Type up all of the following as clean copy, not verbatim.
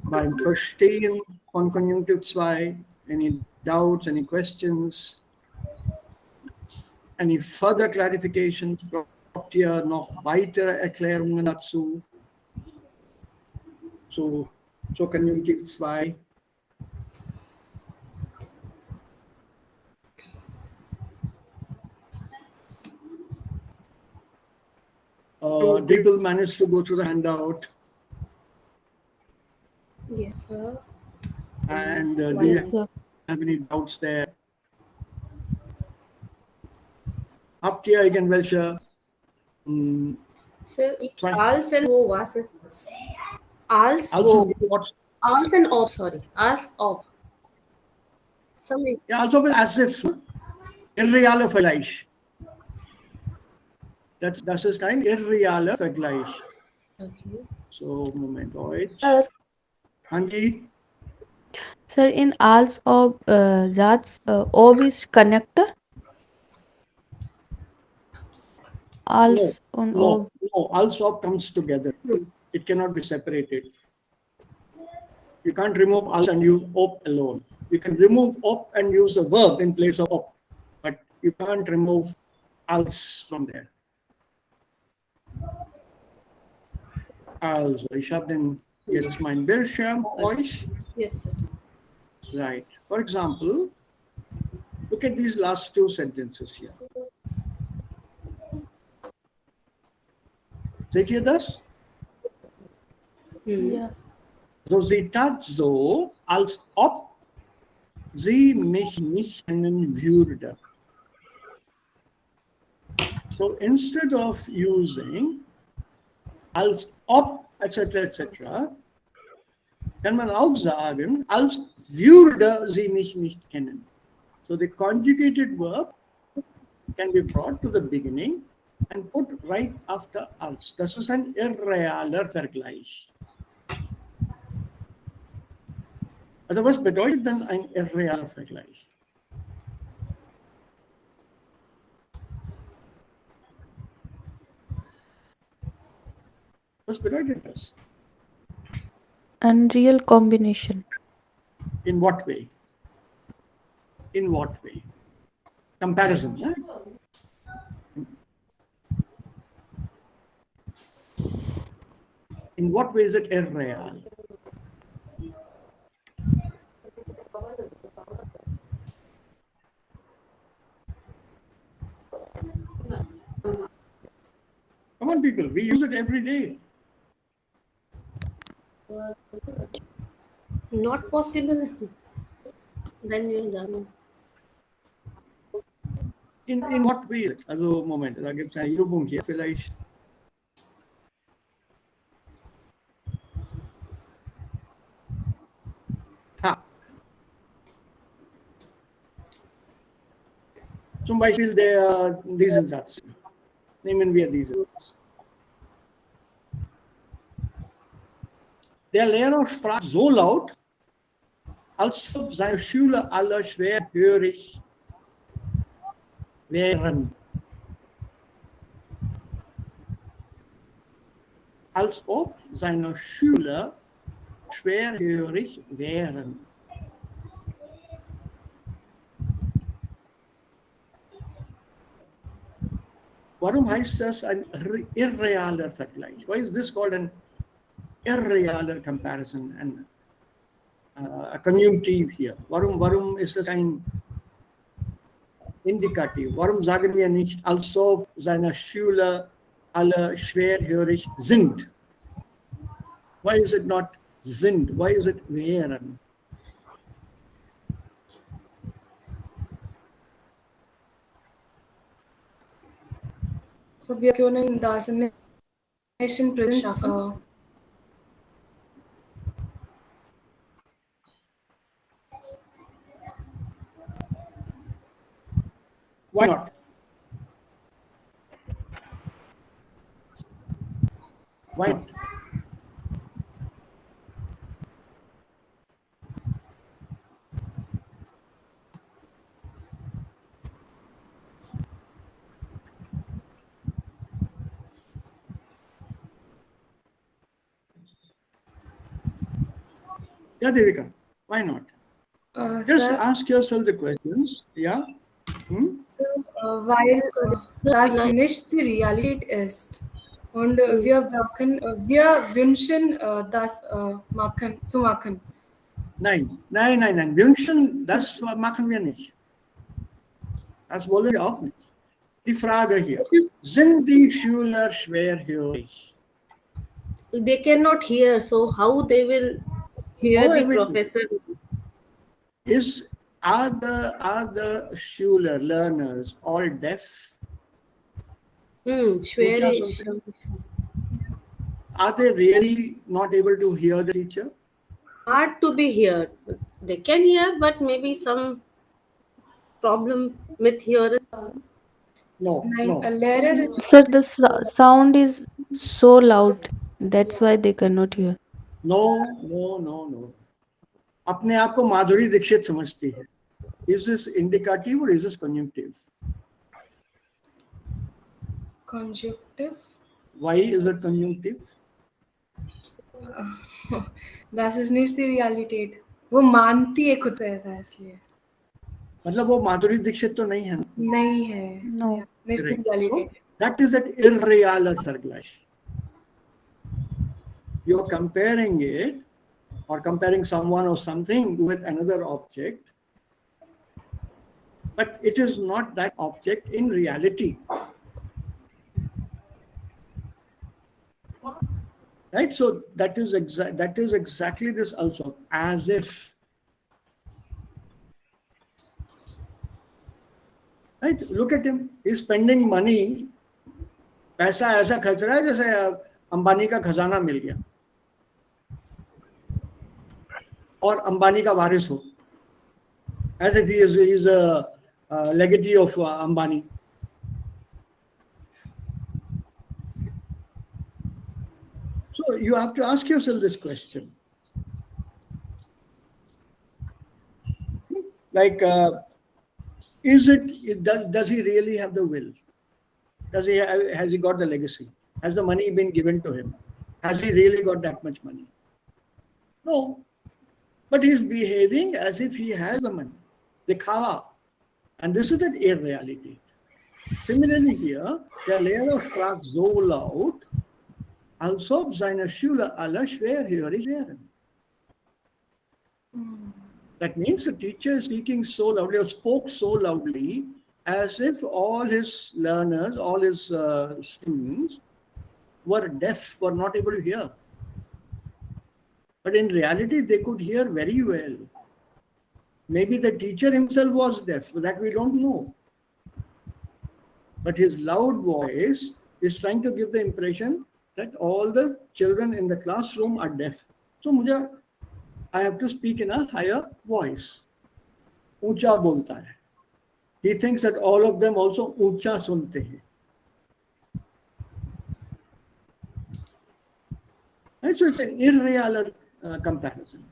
beim Verstehen von Konjunktiv 2. Any doubts, any questions, any further clarifications? Braucht ihr noch weitere Erklärungen dazu? Zur Konjunktiv 2? People managed to go through the handout. Yes, sir. And do you have any doubts there? Habt ihr irgendwelche Sir, als and O, was is this? Als also and ob, sorry. Als ob. Ja, also as if irrealer Vergleich. Das ist ein irrealer Vergleich. Okay. So, Moment, Deutsch. Handy. Sir, in als ob, that's ob is connector. Als and ob. No, als ob comes together. It cannot be separated. You can't remove als and use op alone. You can remove op and use a verb in place of op, but you can't remove als from there. Also, ich habe jetzt mein Bildschirm euch. Yes, sir. Right. For example, look at these last two sentences here. Seht ihr das? Ja. So, sie tat so, als ob sie mich nicht kennen würde. So instead of using als ob, etc., etc., kann man auch sagen, als würde sie mich nicht kennen. So the conjugated verb can be brought to the beginning and put right after als. Das ist ein irrealer Vergleich. Also was bedeutet dann ein irrealer Vergleich? Was bedeutet das? Unreal combination. In what way? In what way? Comparison. Yeah? In what way is it irreal? Come on, people, we use it every day. Not possible. Then you're done. In what way? Also, Moment, da gibt es eine Übung hier, vielleicht. Ha. Zum Beispiel diesen Satz. Nehmen wir diesen Satz. Der Lehrer sprach so laut, als ob seine Schüler alle schwerhörig wären. Als ob seine Schüler schwerhörig wären. Warum heißt das ein irrealer Vergleich? Why is this called an irreal comparison and a conjunctive here? Warum ist das ein Indikativ? Warum sagen wir nicht, als ob seine Schüler alle schwerhörig sind? Why is it not sind? Why is it wären? So we are in the assimilation presence. Why not? Why not? Yeah, Devika, why not? Just Sir, ask yourself the questions. Yeah. weil das nicht die Realität ist und wir brauchen, wir wünschen, das zu machen. Nein. Wünschen, das machen wir nicht. Das wollen wir auch nicht. Die Frage hier, sind die Schüler schwerhörig? They cannot hear, so how they will hear Oh, the everything. professor? Are the Schüler learners all deaf? Schwerisch. Are they really not able to hear the teacher? Hard to be heard. They can hear, but maybe some problem with hearing. No. A leader is Sir, the sound is so loud. That's why they cannot hear. No. अपने आप को माधुरी दीक्षित समझती है. Is this indicative or is this conjunctive? conjunctive. Why is it conjunctive? Das ist nicht die Realität. वो मानती है खुद ऐसा इसलिए. मतलब वो माधुरी दीक्षित तो नहीं है ना? नहीं है. No. Nicht die Realität. That is that irrealer Vergleich. You're comparing it or comparing someone or something with another object, but it is not that object in reality. Right? So that is exactly this also, as if. Right? Look at him. He's spending money. पैसा ऐसा खर्च रहा है जैसे अंबानी का खजाना मिल गया और अंबानी का वारिस हो. As if he is a legatee of Ambani. So you have to ask yourself this question. Like, does he really have the will? Has he got the legacy? Has the money been given to him? Has he really got that much money? No. But he's behaving as if he has the money. Dikhawa. And this is an irreality. Similarly here, der Lehrer sprach so laut, als ob seine Schüler alle schwerhörig wären. That means the teacher is speaking so loudly or spoke so loudly as if all his learners, all his students were deaf, were not able to hear. But in reality, they could hear very well. Maybe the teacher himself was deaf, that we don't know. But his loud voice is trying to give the impression that all the children in the classroom are deaf. So I have to speak in a higher voice. Uncha bolta hai. He thinks that all of them also uncha sunte hai. And so it's an irreal comparison.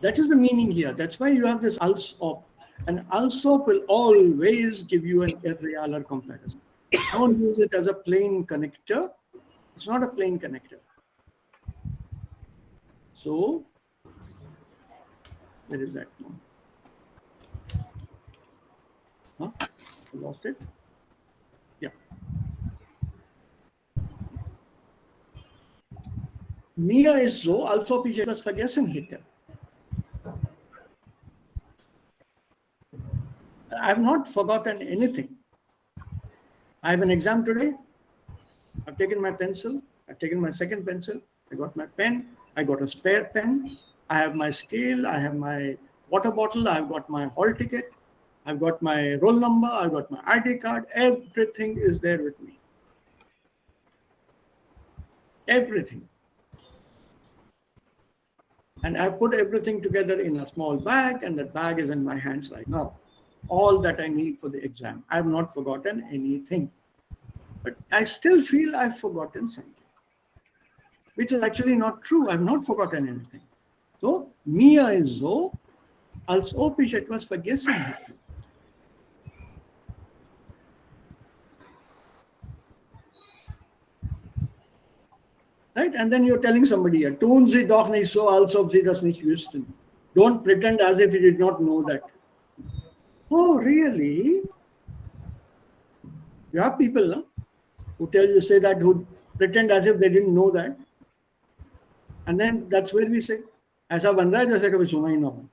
That is the meaning here. That's why you have this als op. And als op will always give you an irreal comparison. Don't use it as a plain connector. It's not a plain connector. So, where is that one? Huh? I lost it? Yeah. Mir ist so, als ob ich etwas vergessen hätte. I have not forgotten anything. I have an exam today. I've taken my pencil. I've taken my second pencil. I got my pen. I got a spare pen. I have my scale. I have my water bottle. I've got my hall ticket. I've got my roll number. I've got my ID card. Everything is there with me. Everything. And I put everything together in a small bag, and that bag is in my hands right now. All that I need for the exam. I have not forgotten anything. But I still feel I've forgotten something, which is actually not true. I've not forgotten anything. So, mir ist so, als ob ich etwas vergessen hätte. Right? And then you're telling somebody, tun sie doch nicht so, als ob sie das nicht wüssten. Don't pretend as if you did not know that. Oh, really? You have people who say that, who pretend as if they didn't know that. And then that's where we say, ऐसा बन रहा है जैसे कभी सुना ही ना हो.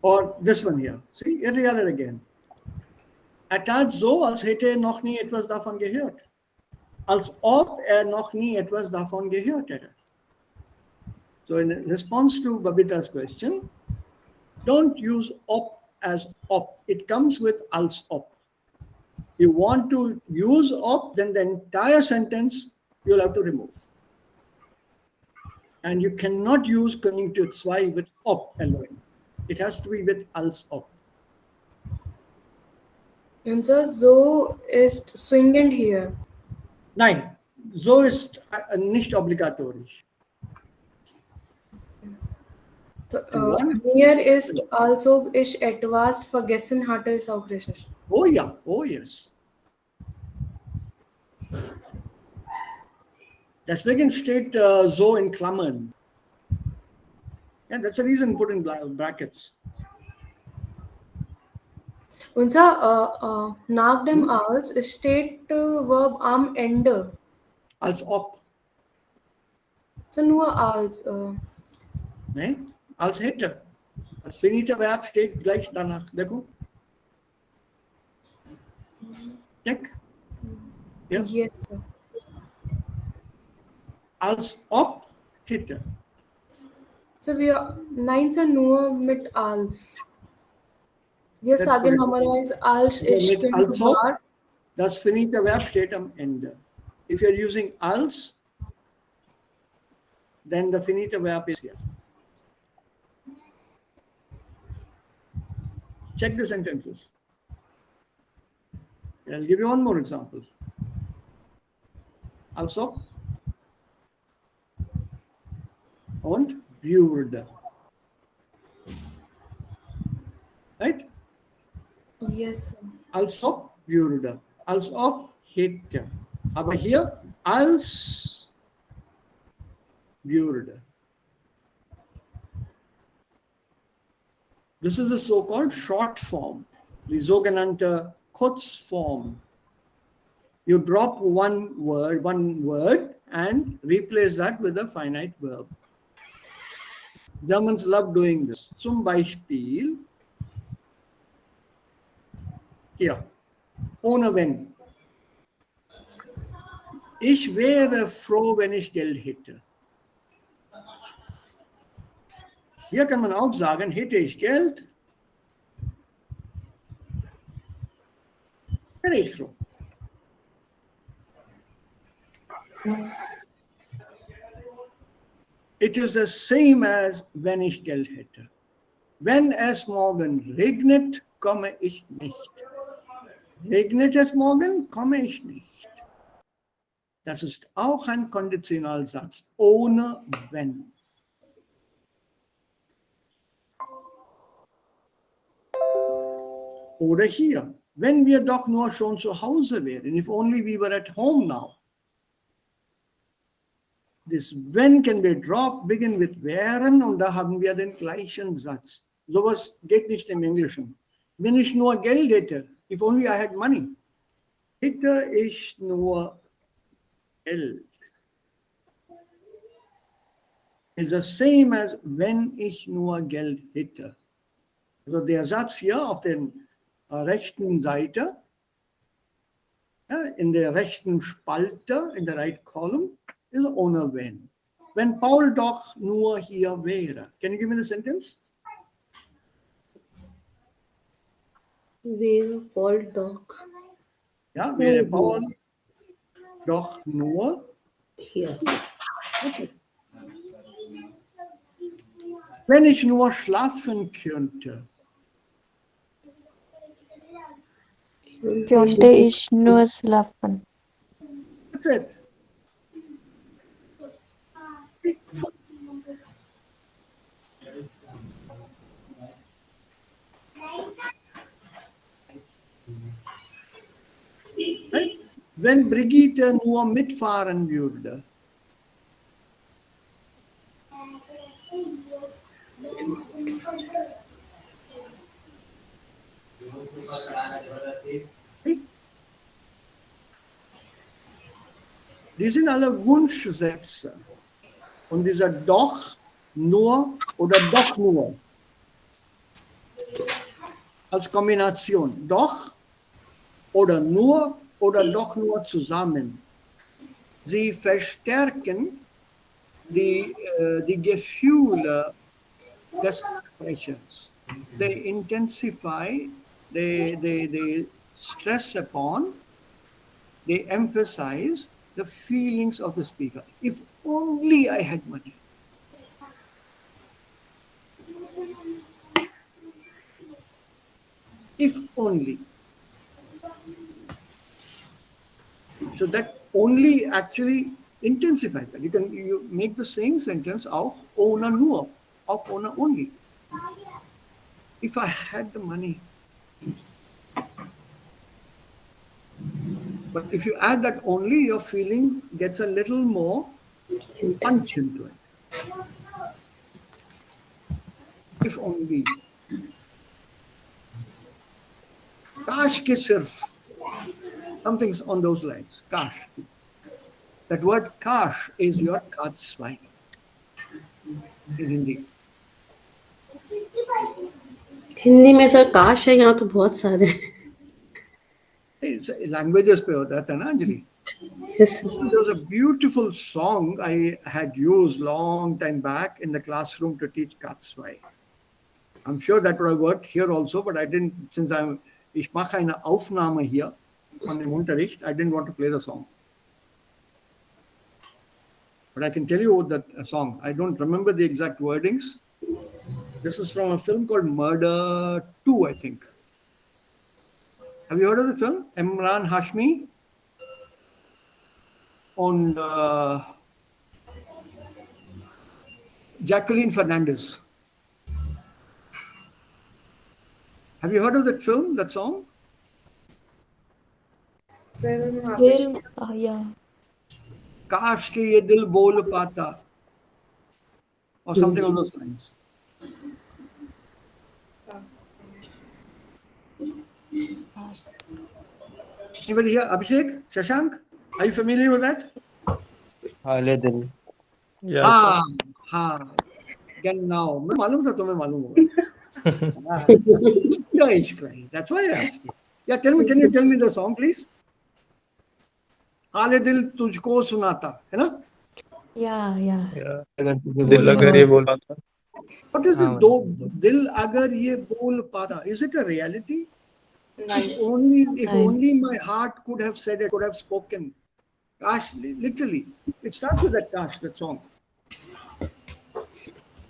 Or this one here. See, here we are again. Er tat so, als hätte er noch nie etwas davon gehört. Als ob er noch nie etwas davon gehört hätte. So in response to Babita's question, don't use op as op. It comes with als op. You want to use op, then the entire sentence you'll have to remove. And you cannot use Konjunktur 2 with op alone. It has to be with als op. Unser so ist zwingend hier. Nein, so ist nicht obligatorisch. Mir ist, als ob ich etwas vergessen hatte, ist auch richtig. Oh ja, oh yes. Deswegen steht so in Klammern. Yeah, that's the reason put in brackets. Unser nach dem als steht Verb am Ende. Als ob. So nur als. Ne? Als hätte. Das finite Verb steht gleich danach. Dekho. Check. Ja. Yes, sir. Als ob hätte. So nein, sir, nur mit als. Wir That's sagen correct. normalerweise als Ja, ich mit Kind als ob. war. Das finite Verb steht am Ende. If you're using als, then the finite verb is here. Check the sentences. I'll give you one more example. Also, und würde. Right? Yes, sir. Als ob würde. Als ob hätte. Aber hier als würde. This is a so-called short form, die sogenannte Kurzform. You drop one word and replace that with a finite verb. Germans love doing this. Zum Beispiel, hier, ohne wenn. Ich wäre froh, wenn ich Geld hätte. Hier kann man auch sagen, hätte ich Geld, wäre ich froh. It is the same as wenn ich Geld hätte. Wenn es morgen regnet, komme ich nicht. Regnet es morgen, komme ich nicht. Das ist auch ein Konditionalsatz, ohne wenn. Oder hier, wenn wir doch nur schon zu Hause wären, if only we were at home now. This when can be dropped, begin with wären und da haben wir den gleichen Satz. Sowas geht nicht im Englischen. Wenn ich nur Geld hätte, if only I had money. Hätte ich nur Geld. Is the same as wenn ich nur Geld hätte. Also der Satz hier auf der rechten Seite, ja, in der rechten Spalte, in der right column, ist ohne wenn. Wenn Paul doch nur hier wäre. Can you give me the sentence? Wäre Paul doch Ja, wäre Paul doch nur hier. okay. Wenn ich nur schlafen könnte. Könnte ich nur schlafen. That's it. Right? wenn Brigitte nur mitfahren würde. Die sind alle Wunschsätze. Und dieser doch, nur oder doch nur als Kombination. Doch oder doch nur zusammen. Sie verstärken die Gefühle des Sprechers. They intensify, they stress upon, they emphasize the feelings of the speaker. If only I had money. If only. So that only actually intensifies that. You make the same sentence auch ohne nur, auch ohne only. If I had the money. But if you add that only, your feeling gets a little more punch into it. If only. Kash ke sirf. Something's on those lines. Kash. That word kash is your katsvai in Hindi. Hindi में sir काश है, यहाँ तो बहुत सारे हैं. Languages pe hota hai na, Anjali? Yes, sir. There was a beautiful song I had used long time back in the classroom to teach Katsvai. I'm sure that would have worked here also, but I didn't, since ich mache eine Aufnahme hier von dem Unterricht, I didn't want to play the song. But I can tell you that song. I don't remember the exact wordings. This is from a film called Murder 2, I think. Have you heard of the film? Imran Hashmi and Jacqueline Fernandez. Have you heard of that film, that song? Yeah. Kash ke ye dil bol pata. Or something on those lines. Anybody here? Abhishek? Shashank? Are you familiar with that? हाले दिल Yeah. हाँ. Again now. मैं मालूम था तुम्हें मालूम होगा. Your age crying. That's why I asked you. Yeah, tell me. Can you tell me the song, please? हाले दिल तुझको सुनाता, है ना? Yeah. Yeah. अगर तुझे दिल बोलना अगर ये बोला था. What is हाँ, it? Dil agar ye bol pata. Is it a reality? If only my heart could have said it, could have spoken. Kash, literally. It starts with that Kash, that song.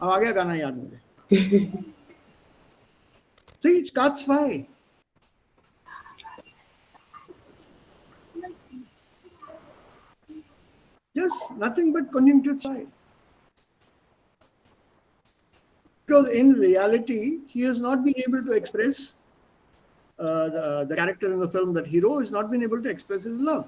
अब आ गया गाना याद मुझे. See, it's Katsvai. Just nothing but conjunctive side. Because in reality, he has not been able to express, the character in the film, that hero, has not been able to express his love.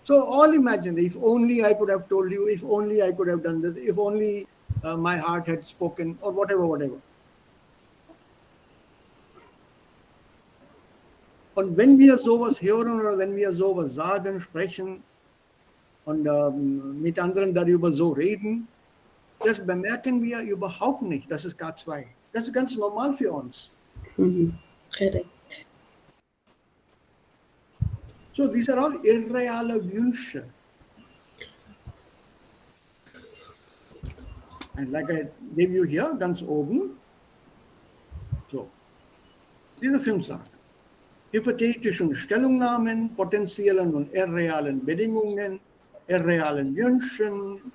So all imagine, if only I could have told you, if only I could have done this, if only my heart had spoken, or whatever. Und wenn wir sowas hören oder wenn wir sowas sagen, sprechen und mit anderen darüber so reden, das bemerken wir überhaupt nicht. Das ist K2. Das ist ganz normal für uns. Correct. So these are all irreale Wünsche. And like I gave you here, ganz oben. So, diese 5 Sachen. Hypothetischen Stellungnahmen, potenziellen und irrealen Bedingungen, irrealen Wünschen,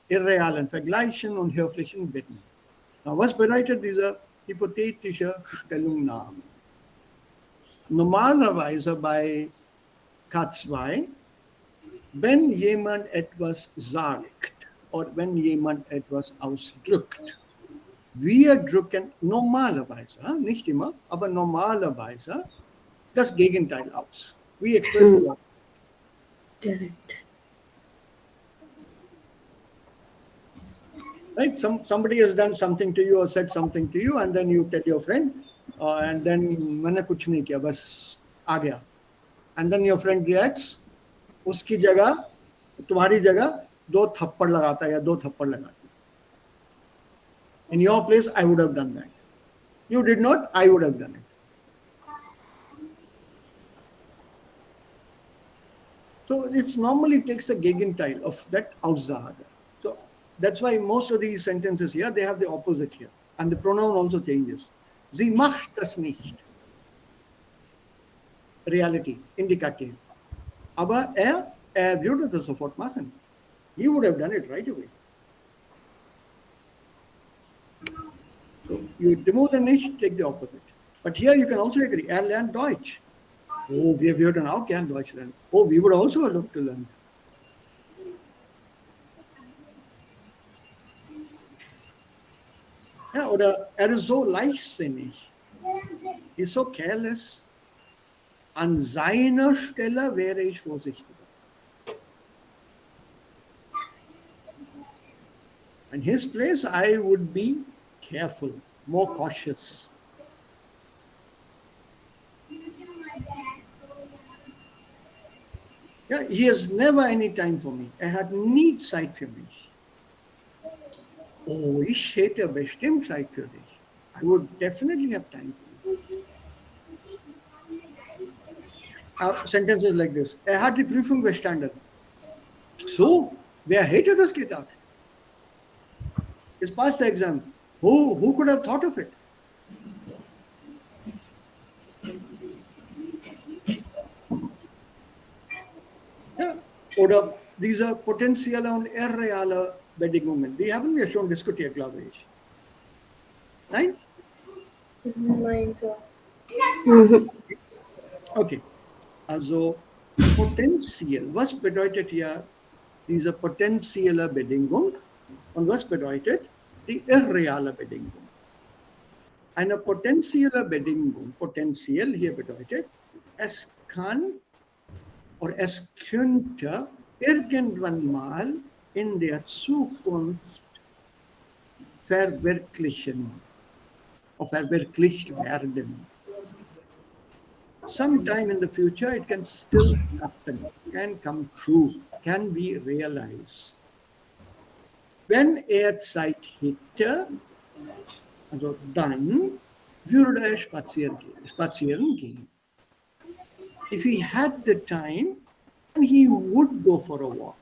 irrealen Vergleichen und höflichen Bitten. Na, was bedeutet diese hypothetische Stellungnahme? Normalerweise bei K2, wenn jemand etwas sagt oder wenn jemand etwas ausdrückt, wir drücken normalerweise, nicht immer, aber normalerweise das Gegenteil aus. We express the opposite. Correct. Right? Somebody has done something to you or said something to you, and then you tell your friend, and then मैंने कुछ नहीं किया, बस आ गया. And then your friend reacts, उसकी जगह, तुम्हारी जगह 2 थप्पड़ लगाता है या 2 थप्पड़ लगाती है. In your place, I would have done that. You did not, I would have done it. So it normally takes the Gegenteil of that Aussage. So that's why most of these sentences here, they have the opposite here. And the pronoun also changes. Sie macht das nicht. Reality, Indikativ. Aber er würde das sofort machen. He would have done it right away. So you remove the nicht, take the opposite. But here you can also agree. Er lernt Deutsch. Oh, wir würden auch gern Deutsch lernen. Oh, we would also love to learn. Ja, oder ist so leichtsinnig. Ist so careless. An seiner Stelle wäre ich vorsichtiger. In his place, I would be careful, more cautious. Ja, he has never any time for me. Er hat nie Zeit für mich. Oh, ich hätte bestimmt Zeit für dich. I would definitely have time for you. Sentences like this. Er hat die Prüfung bestanden. So, wer hätte das gedacht? He's passed the exam. Who could have thought of it? Ja, oder dieser potenzielle und irreale Bedingungen, die haben wir schon diskutiert, glaube ich. Nein? Nein, Sir. Okay. Also potenziell, was bedeutet hier diese potenzielle Bedingung und was bedeutet die irreale Bedingung? Eine potenzielle Bedingung, potenziell hier bedeutet, es kann oder es könnte irgendwann mal in der Zukunft verwirklichen oder verwirklicht werden. Sometime in the future, it can still happen, can come true, can be realized. Wenn Zeit hätte, also dann würde er spazieren gehen. If he had the time, then he would go for a walk.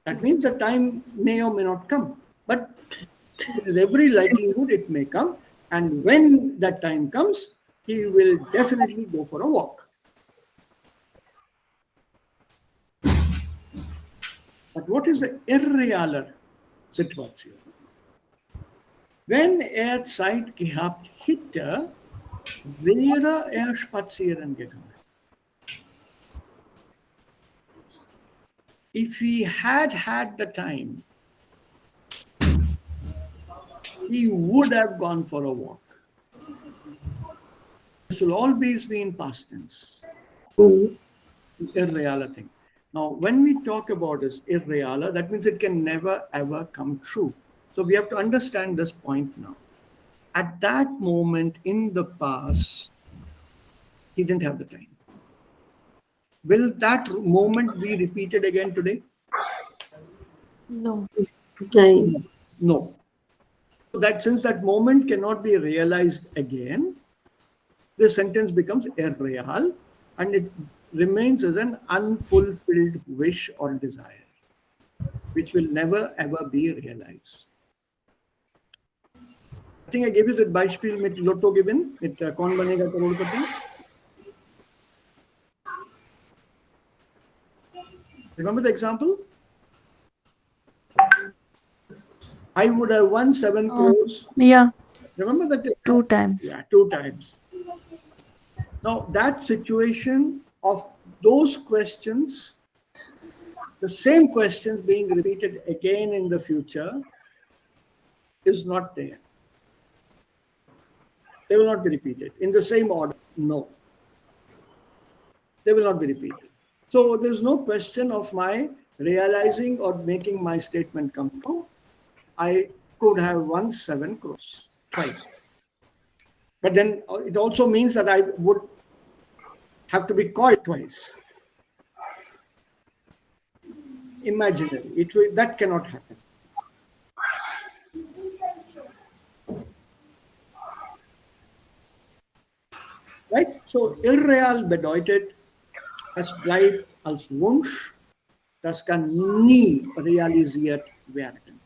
That means the time may or may not come, but there is every likelihood it may come. And when that time comes, he will definitely go for a walk. But what is the irrealer Situation? Wenn Zeit gehabt hätte, wäre spazieren gegangen. If he had the time, he would have gone for a walk. This will always be in past tense. Irreal thing. Now, when we talk about this irreal, that means it can never ever come true. So we have to understand this point now. At that moment in the past, he didn't have the time. Will that moment be repeated again today? No. No. That since that moment cannot be realized again, the sentence becomes irreal and it remains as an unfulfilled wish or desire, which will never ever be realized. I think I gave you that Beispiel mit Lotto gewinnen, mit Kaun Banega Crorepati. Remember the example? I would have won 7 crores. Yeah, Remember that? 2 times. Yeah, 2 times. Now, that situation of those questions, the same questions being repeated again in the future, is not there. They will not be repeated in the same order. No. They will not be repeated. So there's no question of my realizing or making my statement come true. I could have won 7 crores twice. But then it also means that I would have to be called twice. Imaginary. That cannot happen. Right? So irreal bedeutet, es bleibt als Wunsch, das kann nie realisiert werden.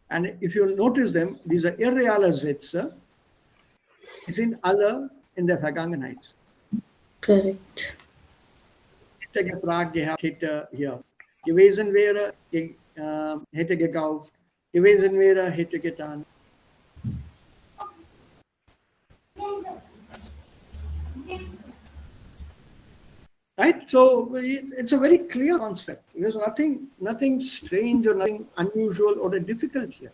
And if you notice them, diese irreale Sätze, die sind alle in der Vergangenheit. Correct. Hätte gefragt gehabt, hätte hier gewesen wäre, hätte gekauft, gewesen wäre, hätte getan. Right? So it's a very clear concept. There's nothing strange or nothing unusual or difficult here.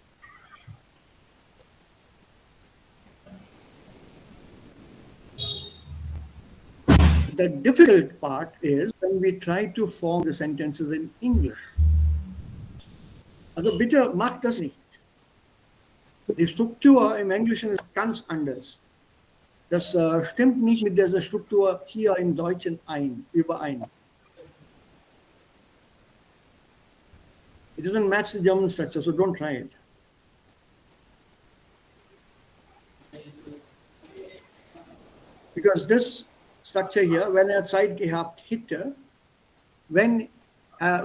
The difficult part is when we try to form the sentences in English. Also bitte macht das nicht. Die Struktur im Englischen ist ganz anders. Das stimmt nicht mit dieser Struktur hier im Deutschen überein. It doesn't match the German structure, so don't try it. Because this structure here, wenn Zeit gehabt hätte,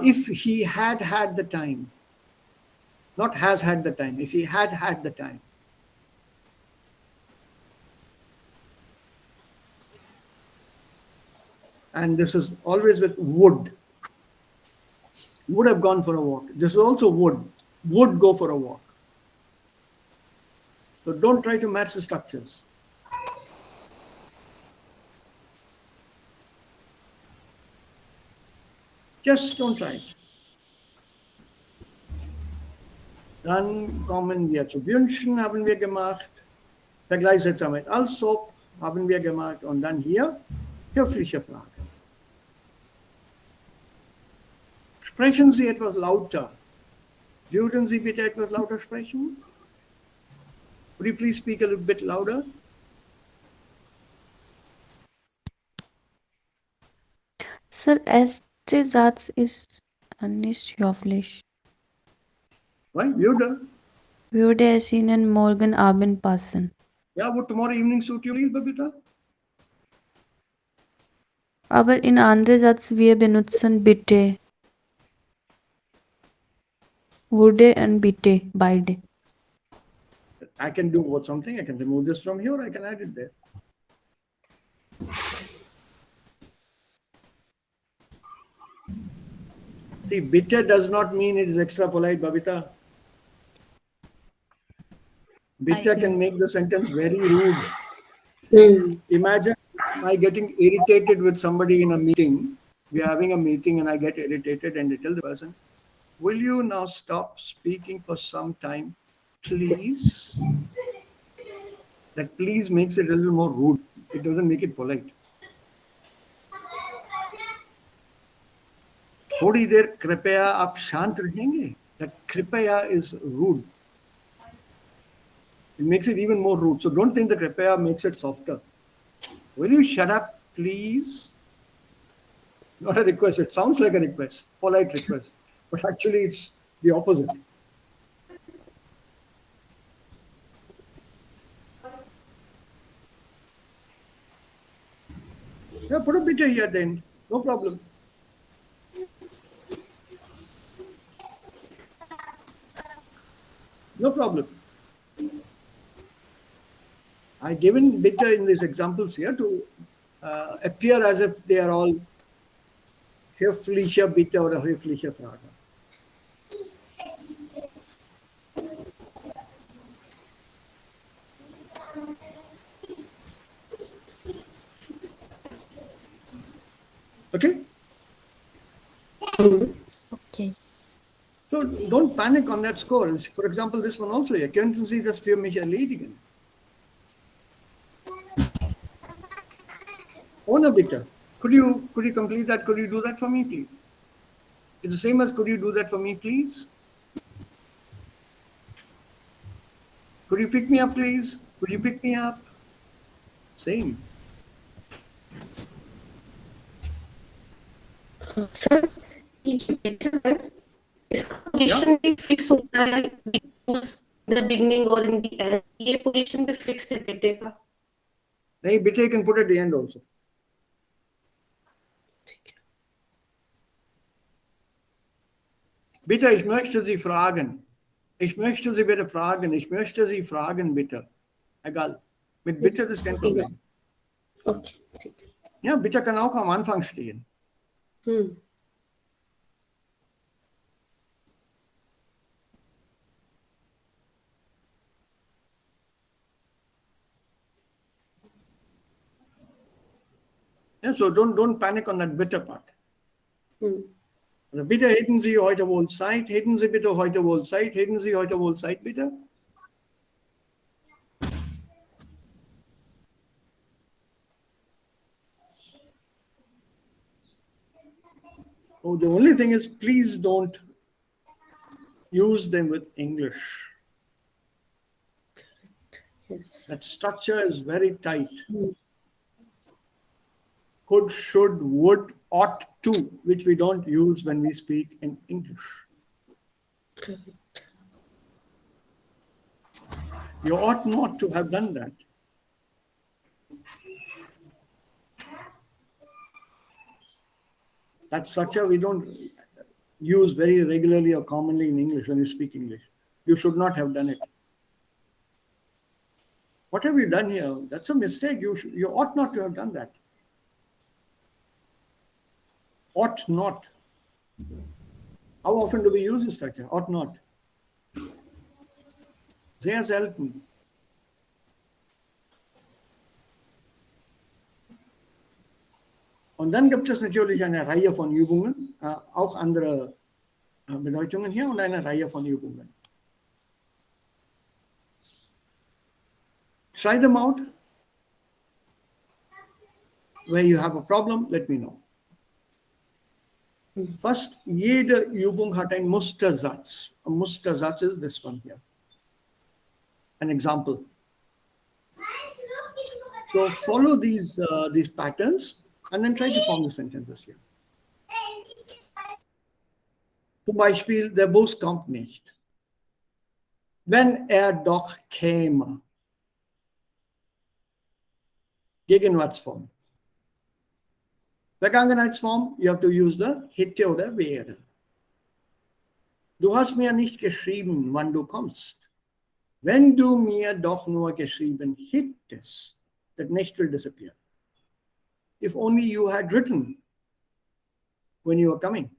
if he had the time, not has had the time, if he had the time. And this is always with would. Would have gone for a walk. This is also would go for a walk. So don't try to match the structures. Just don't try it. Dann kommen wir zu Wünschen, haben wir gemacht. Vergleichssätze mit als ob haben wir gemacht. Und dann hier höfliche Frage. Sprechen Sie etwas lauter. Würden Sie bitte etwas lauter sprechen? Would you please speak a little bit louder? Sir, erster Satz ist nicht höflich. Right, würde. Würde es Ihnen morgen Abend passen? Yeah, would tomorrow evening suit you, Babita? Aber in anderen Satz wir benutzen bitte. Würde und bitte, beide. I can do something. I can remove this from here. I can add it there. See, bitte does not mean it is extra polite, Babita. Bitte can make the sentence very rude. Imagine I getting irritated with somebody in a meeting. We are having a meeting and I get irritated and I tell the person, will you now stop speaking for some time, please? That please makes it a little more rude. It doesn't make it polite. थोड़ी देर कृपया आप शांत रहेंगे. That कृपया is rude. It makes it even more rude. So don't think the कृपया makes it softer. Will you shut up, please? Not a request. It sounds like a request, polite request, but actually it's the opposite. Yeah, put a bitte here then. No problem. No problem. I given bitte in these examples here to appear as if they are all höfliche Bitte oder höfliche Frage. Okay? Okay. So So don't panic on that score. For example, this one also hier. Könnten Sie das für mich erledigen? Ohne bitte. Could you complete that? Could you do that for me, please? It's the same as could you do that for me, please? Could you pick me up, please? Could you pick me up? Same. Sir ये जो बेटा है इसका position भी fix होता है use in the beginning और in the end ये पोजीशन भी फिक्स है बेटे का नहीं बेटे you can put at the end also. Bitte, ich möchte Sie fragen. Ich möchte Sie bitte fragen. Ich möchte Sie fragen, bitte. Egal. Mit bitte ist kein Problem. Okay ठीक है Ja, bitte kann auch am Anfang stehen. Yeah, so don't panic on that bitte part. Also bitte hätten Sie heute wohl Zeit? Hätten Sie bitte heute wohl Zeit? Hätten Sie heute wohl Zeit, bitte? Oh, the only thing is, please don't use them with English. Yes That structure is very tight. Could, should, would, ought to, which we don't use when we speak in English. You ought not to have done that. That structure we don't use very regularly or commonly in English when you speak English. You should not have done it. What have you done here? That's a mistake. You ought not to have done that. Ought not. How often do we use this structure? Ought not. Sehr selten. Und dann gibt es natürlich eine Reihe von Übungen, auch andere Bedeutungen hier und eine Reihe von Übungen. Try them out. Where you have a problem, let me know. First, jede Übung hat einen Mustersatz. A Mustersatz is this one here. An example. So follow these patterns and then try to form the sentences here. Zum Beispiel, der Bus kommt nicht. Wenn doch käme. Gegenwartsform. Vergangenheitsform, you have to use the hätte oder wäre. Du hast mir nicht geschrieben, wann du kommst. Wenn du mir doch nur geschrieben hättest, that nicht will disappear. If only you had written when you were coming.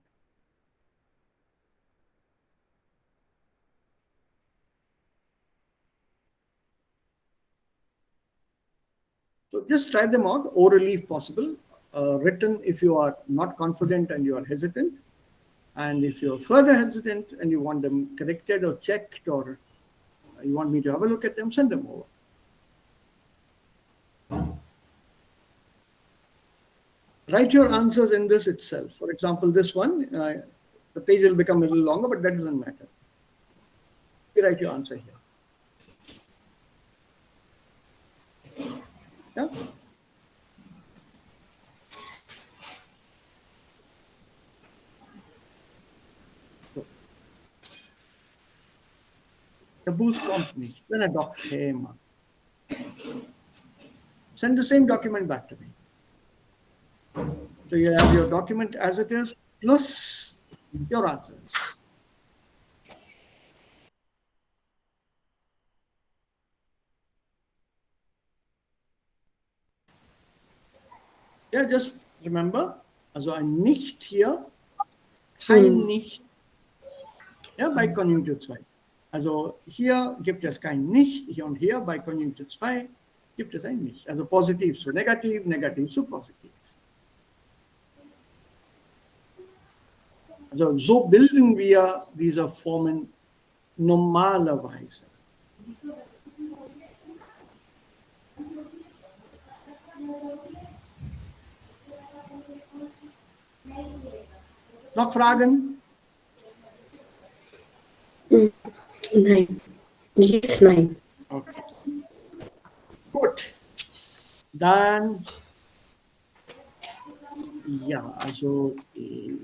So just try them out, orally if possible, written if you are not confident and you are hesitant. And if you're further hesitant and you want them corrected or checked or you want me to have a look at them, send them over. Write your answers in this itself. For example, this one, the page will become a little longer, but that doesn't matter. You write your answer here. Yeah? So, the Bus kommt nicht, wenn doch käme. Send the same document back to me. So you have your document as it is, plus your answers. Ja, just remember, also ein Nicht hier, kein Nicht, ja, bei Konjunktur 2. Also hier gibt es kein Nicht, hier und hier bei Konjunktur 2 gibt es ein Nicht. Also positiv zu negativ, negativ zu positiv. Also so bilden wir diese Formen normalerweise. Noch Fragen? Nein. Yes, nein. Okay. Gut. Dann, ja, also, nee.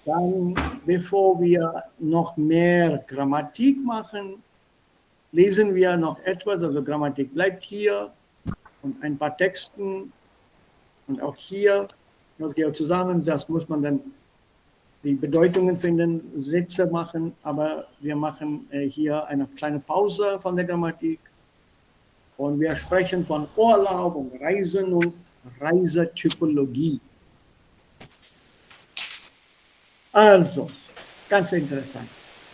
Dann, bevor wir noch mehr Grammatik machen, lesen wir noch etwas. Also Grammatik bleibt hier und ein paar Texten und auch hier. Das gehört zusammen, das muss man dann die Bedeutungen finden, Sätze machen, aber wir machen hier eine kleine Pause von der Grammatik und wir sprechen von Urlaub und Reisen und Reisetypologie. Also, ganz interessant.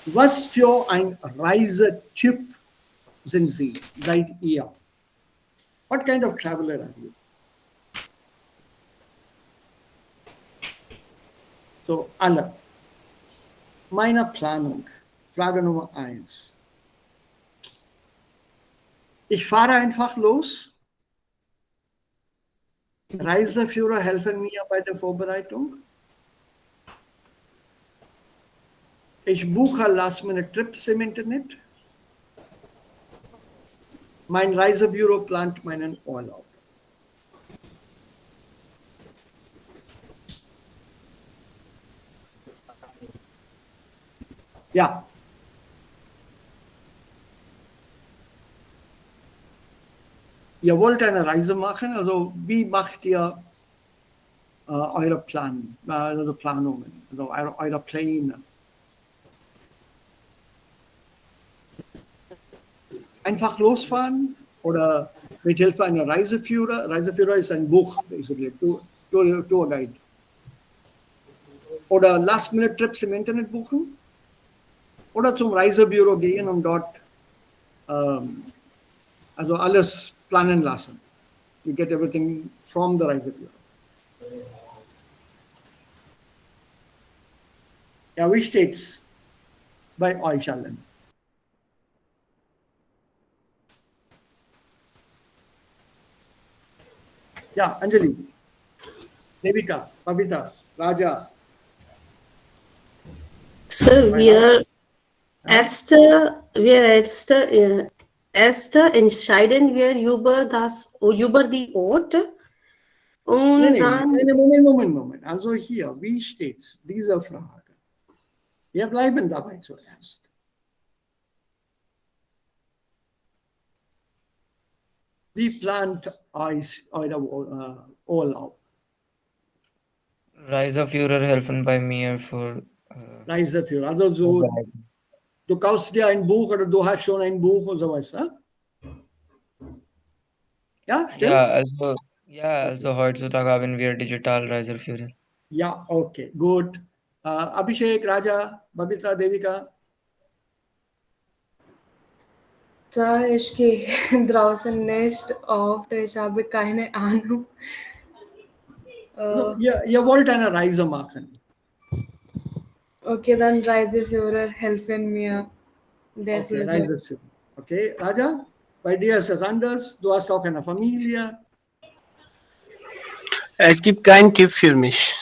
Was für ein Reisetyp sind Sie? Seid ihr? What kind of traveler are you? So, alle. Meine Planung. Frage Nummer 1. Ich fahre einfach los. Reiseführer helfen mir bei der Vorbereitung. Ich buche Last-Minute-Trips im Internet. Mein Reisebüro plant meinen Urlaub. Ja. Ihr wollt eine Reise machen, also wie macht ihr eure Planungen, also eure Pläne? Einfach losfahren oder mit Hilfe einer Reiseführer? Reiseführer ist ein Buch, basically, Tourguide. Oder Last-Minute-Trips im Internet buchen? Oder zum Reisebüro gehen und dort also alles planen lassen. You get everything from the Reisebüro. Ja, wie steht's bei euch allen? Ja, Anjali, Devika, Babita, Raja. Sir, erster entscheiden wir über die Orte und dann... Moment. Also hier, wie steht's? Diese Frage. Wir bleiben dabei zuerst. Wie plant euch euer Urlaub? Reiseführer helfen bei mir für Reiseführer. Also so, du kaufst dir ein Buch oder du hast schon ein Buch und so weiter. Ja, stimmt? Also heutzutage haben wir digital Reiseführer. Ja, okay, gut. Abhishek, Raja, Babita, Devika. Da ich gehe draußen nicht oft, ich habe keine Ahnung. Ihr wollt eine Reise machen. Okay, dann Reiseführer helfen mir. Okay, Reiseführer. Okay, Raja, bei dir ist es anders. Du hast auch eine Familie. Es gibt keinen Tipp für mich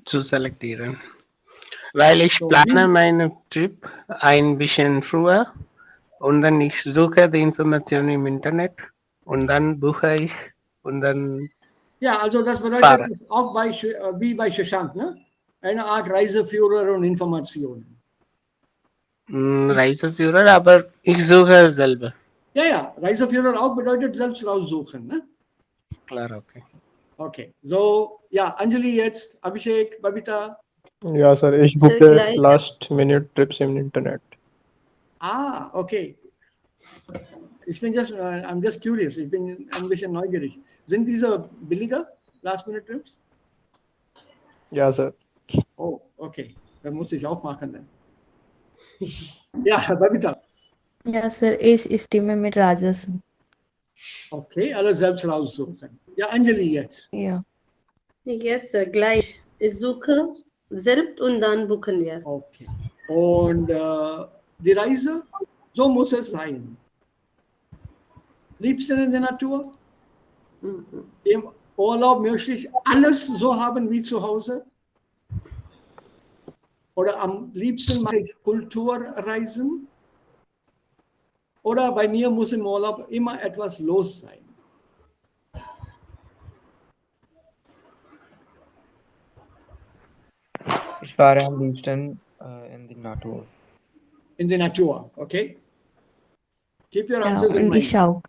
zu selektieren, weil ich plane meinen Trip ein bisschen früher und dann ich suche die Informationen im Internet und dann buche ich und dann Ja, also das bedeutet auch wie bei Shashank, ne? Eine Art Reiseführer und Informationen. Reiseführer, aber ich suche selber. Ja, Reiseführer auch bedeutet selbst raussuchen, ne? Klar, okay. Okay, so, ja, Anjali jetzt, Abhishek, Babita. Ja, Sir, ich buche Last-Minute-Trips im Internet. Ah, okay. I'm just curious, ich bin ein bisschen neugierig. Sind diese billiger, Last-Minute-Trips? Ja, Sir. Oh, okay, dann muss ich auch machen dann. Ja, Babita. Ja, Sir, ich stimme mit Raja zu. Okay, alle selbst raussuchen. Ja, Anjali, jetzt. Ja. Yes, Sir. Gleich. Ich suche selbst und dann buchen wir. Okay. Und die Reise, so muss es sein. Liebsten in der Natur, im Urlaub möchte ich alles so haben wie zu Hause. Oder am liebsten mache ich Kulturreisen. Oder bei mir muss im Urlaub immer etwas los sein. Ich fahre am liebsten in die Natur. In der Natur, okay? Keep your Ja, answers in und ich mind. auch.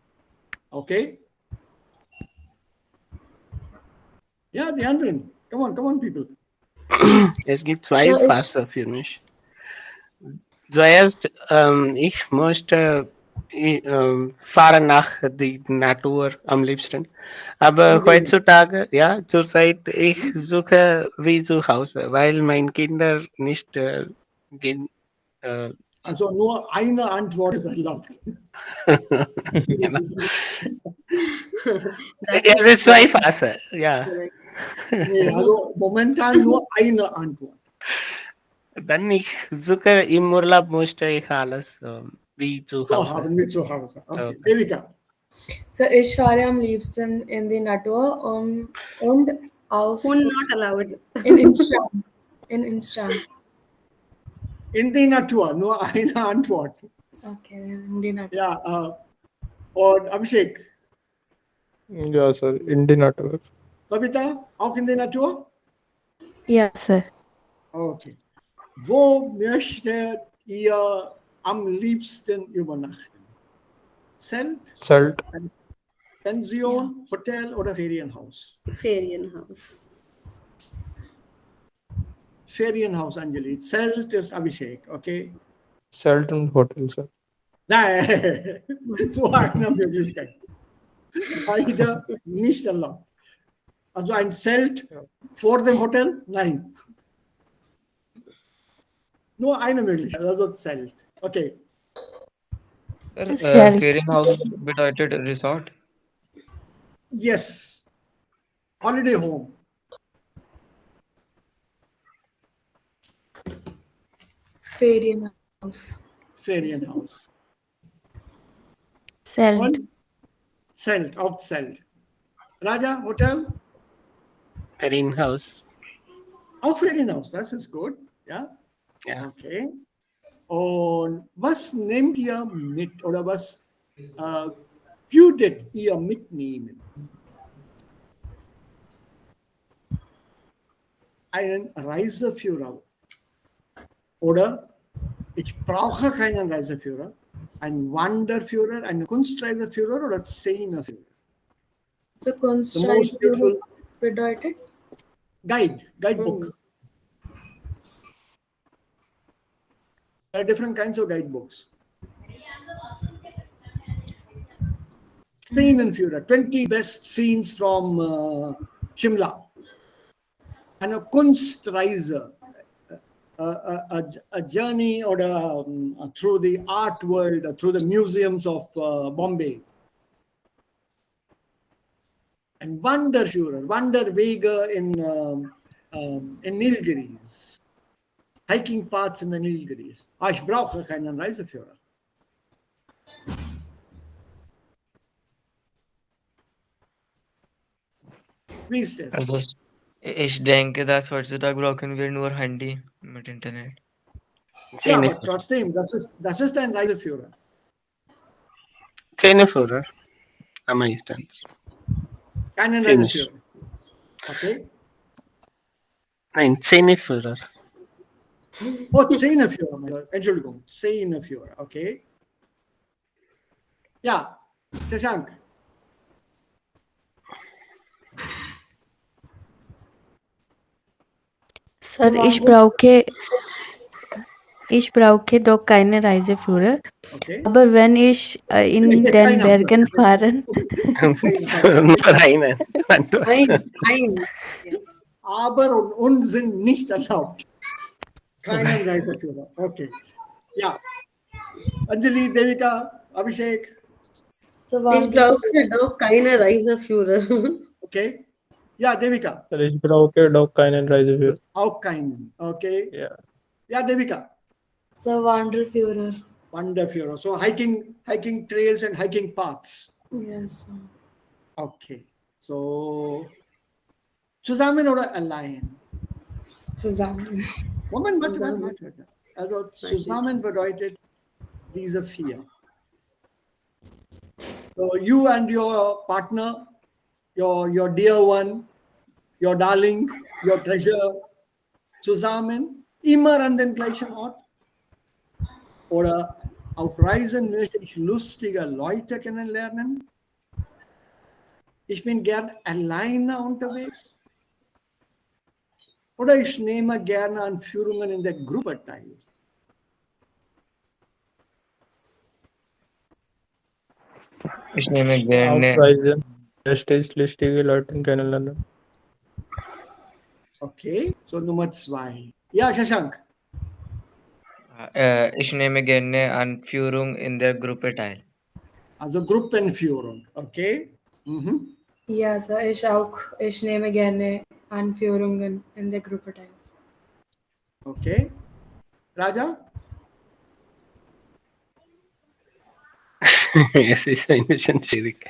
Okay? Ja, die anderen. Come on, people. Es gibt zwei Ja, Phasen für mich. Zuerst, ich möchte fahren nach der Natur am liebsten. Aber heutzutage, ja, zurzeit, ich suche wie zu Hause, weil meine Kinder nicht gehen. Also nur eine Antwort ist erlaubt. Genau. Das Es ist zwei Phasen, ja. Nee, also momentan nur eine Antwort. Dann ich suche im Urlaub möchte ich alles wie zu So Hause. haben wir zu Hause. Okay. Okay. Devika. So, ich fahre am liebsten in die Natur und auf Hund not allowed. in Instagram. In Instagram. In die Natur, nur eine Antwort. Okay, in die Natur. Ja, und Abhishek. Yeah, sir. In the Natur. Babita, auch in die Natur? Ja, Sir. Okay. Wo möchtet ihr am liebsten übernachten? Zelt, Salt. Pension, Hotel oder Ferienhaus? Ferienhaus. Ferienhaus, Anjali. Zelt ist Abhishek, okay? Salt and hotel, sir. Nein, nur eine Möglichkeit. Beide nicht erlaubt. Also ein Zelt vor dem Hotel? Nein. Nur eine Möglichkeit, also Zelt. Okay. Sir, Shelter. Ferienhaus bedeutet Resort. Yes. Holiday home. Ferienhaus. Ferienhaus. Salt. Und Zelt, auch Zelt. Raja, Hotel? Ferienhaus. Auch Ferienhaus, das ist gut. Ja, Ja. okay. Und was nehmt ihr mit oder was würdet ihr mitnehmen? Einen Reiseführer. Oder ich brauche keinen Reiseführer. Ein Wanderführer, einen Kunstreiseführer oder Szeneführer. So, The most Kunstreise beautiful bedeutet? guidebook. There are different kinds of guidebooks. Szenenführer, 20 best scenes from Shimla. And a Kunstreise, a journey or through the art world, through the museums of Bombay. And Wanderführer, Wanderwege in Nilgiris. Hiking paths in the Nilgiris. Ich brauche keinen Reiseführer. Wie ist das? Also ich denke, dass heutzutage brauchen wir nur Handy mit Internet. Ja, aber trotzdem, das ist ein Reiseführer. Szeneführer am meisten. Keinen Für mich. Reiseführer. Okay? Nein, Szeneführer. Oh, Szeneführer, mein Gott. Entschuldigung, Szeneführer, okay? Ja, Shashank. Sir, ich brauche doch keine Reiseführer. Okay. Aber wenn ich in den Keine Bergen fahren, Nur einen. Ein. Yes. Aber und sind nicht erlaubt. Keinen Reiseführer. Okay. Ja. Anjali, Devika, Abhishek. So Ich wonderful. brauche doch keine Reiseführer. Okay. Yeah, Devika. Sir, ich brauche doch keinen Reiseführer. Auch keinen. Okay. Yeah. Yeah, Devika. So Wanderführer. Wonderful. So hiking trails and hiking paths. Yes. Okay. So zusammen oder allein? Zusammen. Moment, warte. Zusammen. Also zusammen bedeutet diese vier. So you and your partner, your dear one, your darling, your treasure, zusammen, immer an den gleichen Ort. Oder auf Reisen möchte ich lustige Leute kennenlernen. Ich bin gern alleine unterwegs. Oder ich nehme gerne an Führungen in der Gruppe teil. Ich nehme gerne, Auf Reisen. Lustig, lustige Leute kennenlernen. Okay, so Nummer 2. Ja, Shashank. ich nehme gerne an Führung in der Gruppe teil. Also Gruppenführung, okay? Mhm. Ja, so ich auch. Ich nehme gerne an Führungen in der Gruppe teil. Okay. Raja? Es ist ein bisschen schwierig.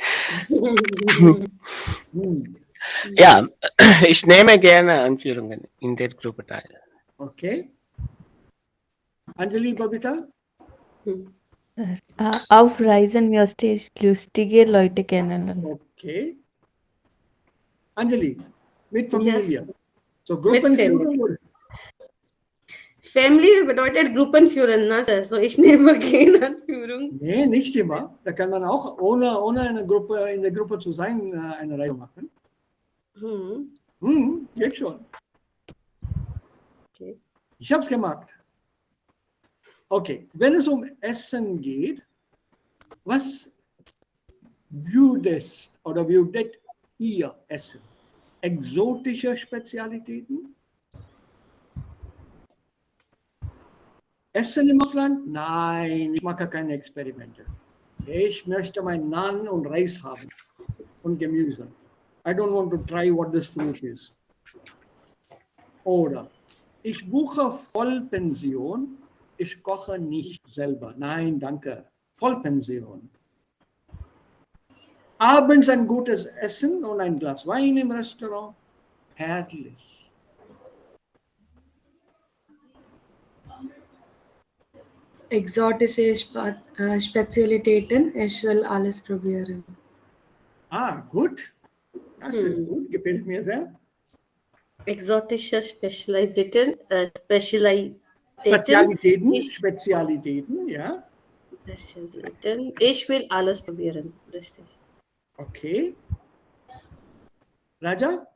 Hm. Ja, ich nehme gerne an Führungen in der Gruppe teil. Okay. Anjali, Babita? Auf Reisen möchte ich lustige Leute kennenlernen. Okay. Anjali, mit Familie. So Mit Gruppenführung oder? Family bedeutet Gruppenführer, na, Sir. So ich nehme gerne an Führung. Nee, nicht immer. Da kann man auch ohne eine Gruppe, in der Gruppe zu sein, eine Reihe machen. Geht schon. Okay. Ich habe es gemacht. Okay, wenn es um Essen geht, was würdet ihr essen? Exotische Spezialitäten? Essen im Ausland? Nein, ich mache keine Experimente. Ich möchte mein Naan und Reis haben und Gemüse. I don't want to try what this fruit is. Oder ich buche Vollpension, ich koche nicht selber. Nein, danke. Vollpension. Abends ein gutes Essen und ein Glas Wein im Restaurant. Herrlich. Exotische Spezialitäten. Ich will alles probieren. Gut. Das ist gut, gefällt mir sehr. Exotische Spezialitäten, Spezialitäten, ja. Spezialitäten. Ich will alles probieren. Richtig. Okay. Raja?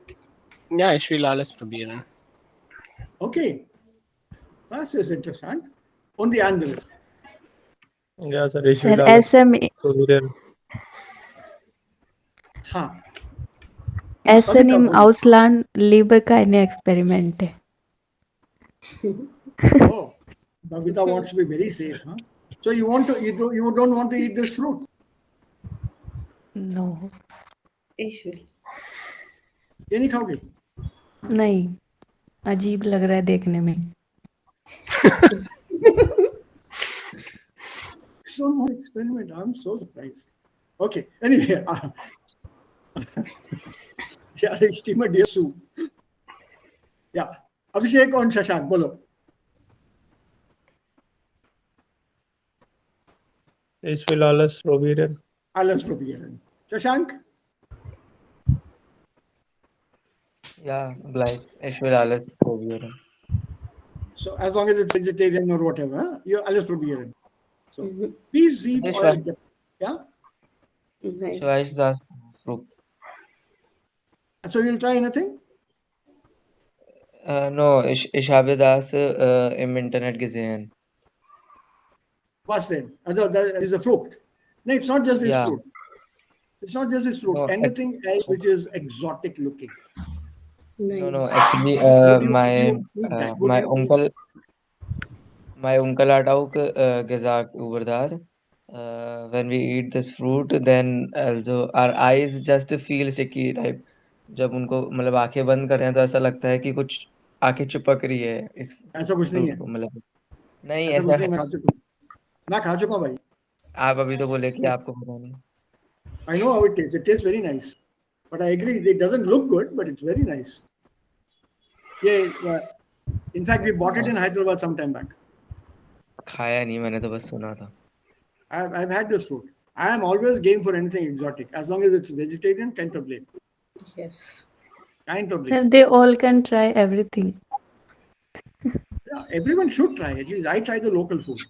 Ja, ich will alles probieren. Okay. Das ist interessant. Und die andere? Ja, Sir, ich Sir, will alles SM, probieren. Ha. Essen im Ausland lieber keine Experimente. Oh, Babita wants to be very safe, huh? So you don't want to eat this fruit? No. Ich will. ये नहीं खाओगे? नहीं, अजीब लग रहा है देखने में. So no experiment. I'm so surprised. Okay. Anyway, ja, ich stimme dir zu. Ja, Abhishek und Shashank, bolo. Ich will alles probieren. Alles probieren. Shashank? Ja, gleich. Ich will alles probieren. So as long as it's vegetarian or whatever, huh? You alles probieren. So please eat Ich oil. weiß. Yeah? Ich weiß das Frucht. So you'll try anything? No, ich habe das im Internet gesehen. Was then? That is a fruit. No, it's not just this Yeah. fruit. It's not just this fruit. No, Anything else which is exotic looking. No, actually, Would you my eat that? my uncle hat auch gesagt über das. when we eat this fruit, then also our eyes just feel sticky type. जब उनको मतलब आंखें बंद करते हैं तो ऐसा लगता है कि कुछ आंखें चिपक रही है इस ऐसा कुछ नहीं फ्रूट है, को मतलब नहीं ऐसा ऐसा कुछ नहीं, है। मैं खा चुका हूँ भाई। आप अभी तो बोले कि आपको पता नहीं। I know how it tastes. It tastes very nice, but I agree it doesn't look good, but it's very nice. Yeah, in fact, we bought it in Hyderabad some time back. खाया नहीं, मैंने तो बस सुना था। I've had this fruit. I am always game for anything exotic, as long as it's vegetarian. Can't complain. Yes. Can't Sir, complain. they all can try everything. Yeah, everyone should try. At least I try the local food.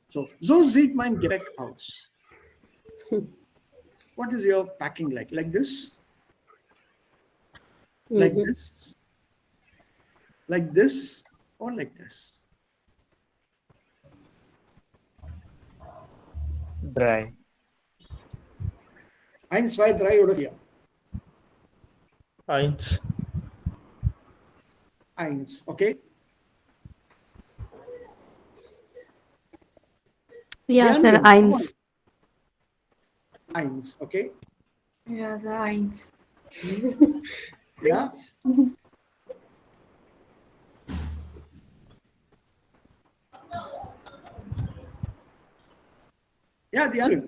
So, so sieht mein Gebäck aus. What is your packing like? Like this? Like this? Like this? Or like this? Dry. 1, 2, 3 oder 4? 1. 1, okay? Yeah, sir, Leandro, come on. 1. 1, okay? Ja, the eins. Yeah? Yeah, the other.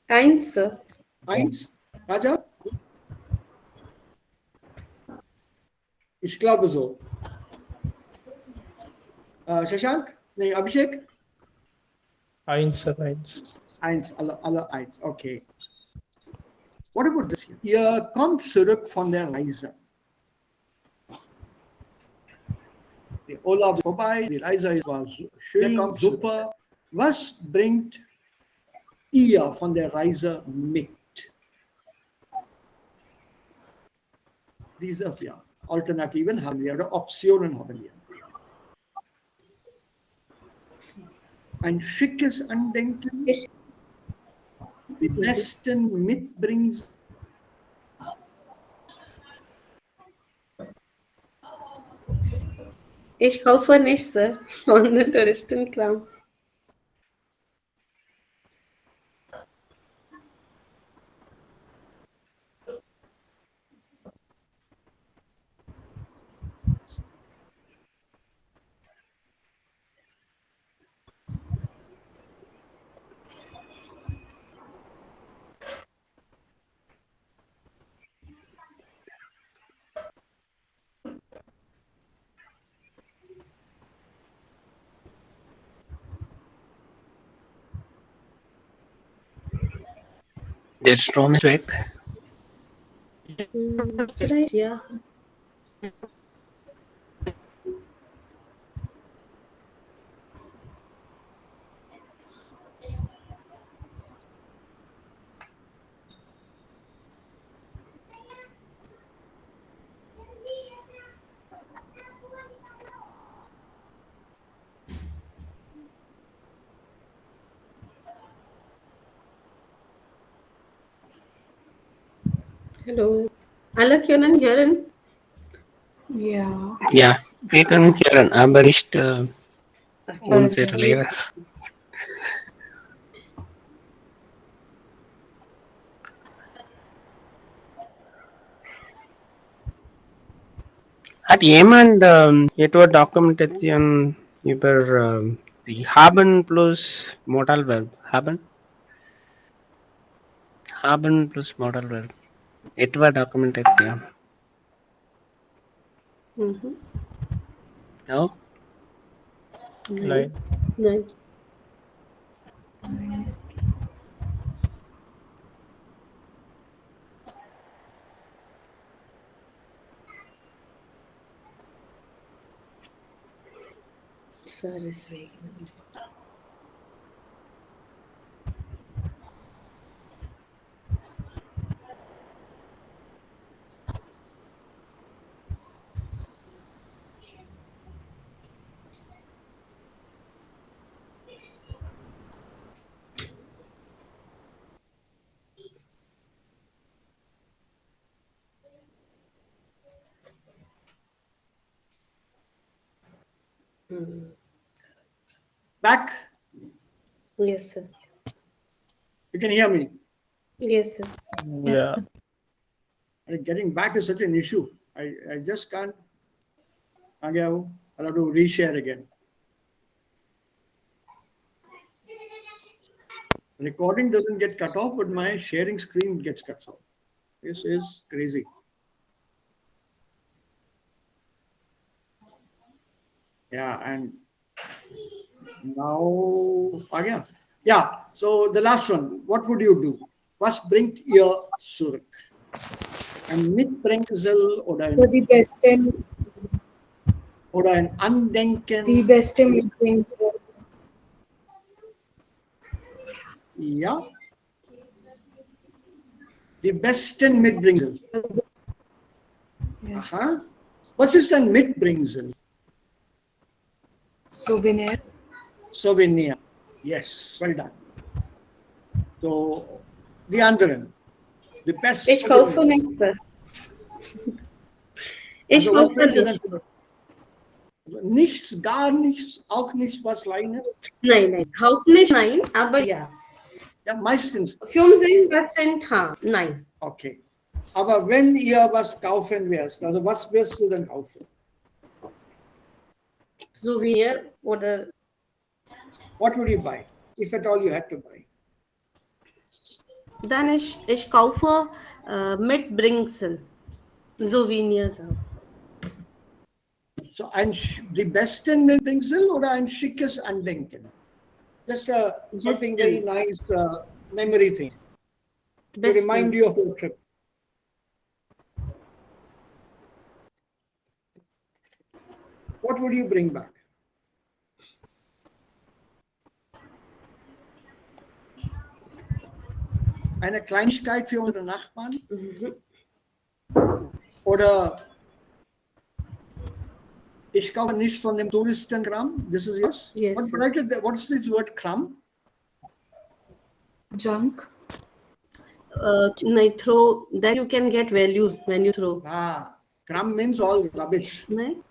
Eins, sir. 1. Raja? Ich glaube so. Shashank? Nee, Abhishek? 1, sir, 1. 1, alle 1, okay. What about this hier? Ihr kommt zurück von der Reise. Der Urlaub ist vorbei, die Reise war schön, super. Was bringt ihr von der Reise mit? Diese 4 Alternativen haben wir, oder Optionen haben wir. Ein schickes Andenken, die besten Mitbringsel. Ich kaufe nicht, sir, von den Touristenkram. Der Strom ist weg. Vielleicht, ja. Hallo. Alle können hören? Ja. Ja, wir können hören, aber nicht unsere Lehrer. Hat jemand etwa Dokumentation über die haben plus Modal Verb? Haben plus Modal Verb. Etwa Dokumentation. No? Nein. Nein. So, deswegen. Back Yes, sir. You can hear me. Yes, sir. Yes, Yeah. sir. Getting back is such an issue. I just can't. Again, I'll have to reshare again. Recording doesn't get cut off, but my sharing screen gets cut off. This is crazy. Yeah, and now again. Yeah, so the last one. What would you do? Was bringt ihr zurück? Ein Mitbringsel oder So ein, oder ein the Andenken? beste meetings. Ja. Die besten Mitbringsel. Aha. Was ist ein Mitbringsel? Souvenir. Souvenir. Yes, well done. So, die anderen. The best. Ich kaufe nichts, sir. Ich Also, was kaufe bringt ihr nicht. denn? Nichts, gar nichts, auch nichts was Kleines? Nein. Auch nicht, nein, aber ja. Ja, meistens. 50%, ha, nein. Okay. Aber wenn ihr was kaufen wirst, also was wirst du denn kaufen? Souvenir oder What would you buy? If at all you had to buy. dann ich kaufe Mitbringsel. Souvenirs auch. So die besten Mitbringsel oder ein schickes Andenken? Just something very nice memory thing to remind you of your trip. What would you bring back? Eine Kleinigkeit für unsere Nachbarn? Oder ich kaufe nicht von dem Touristenkram. This is yours? Yes. What is this word kram? Junk. Throw, then you can get value when you throw. Kram means all rubbish. Right?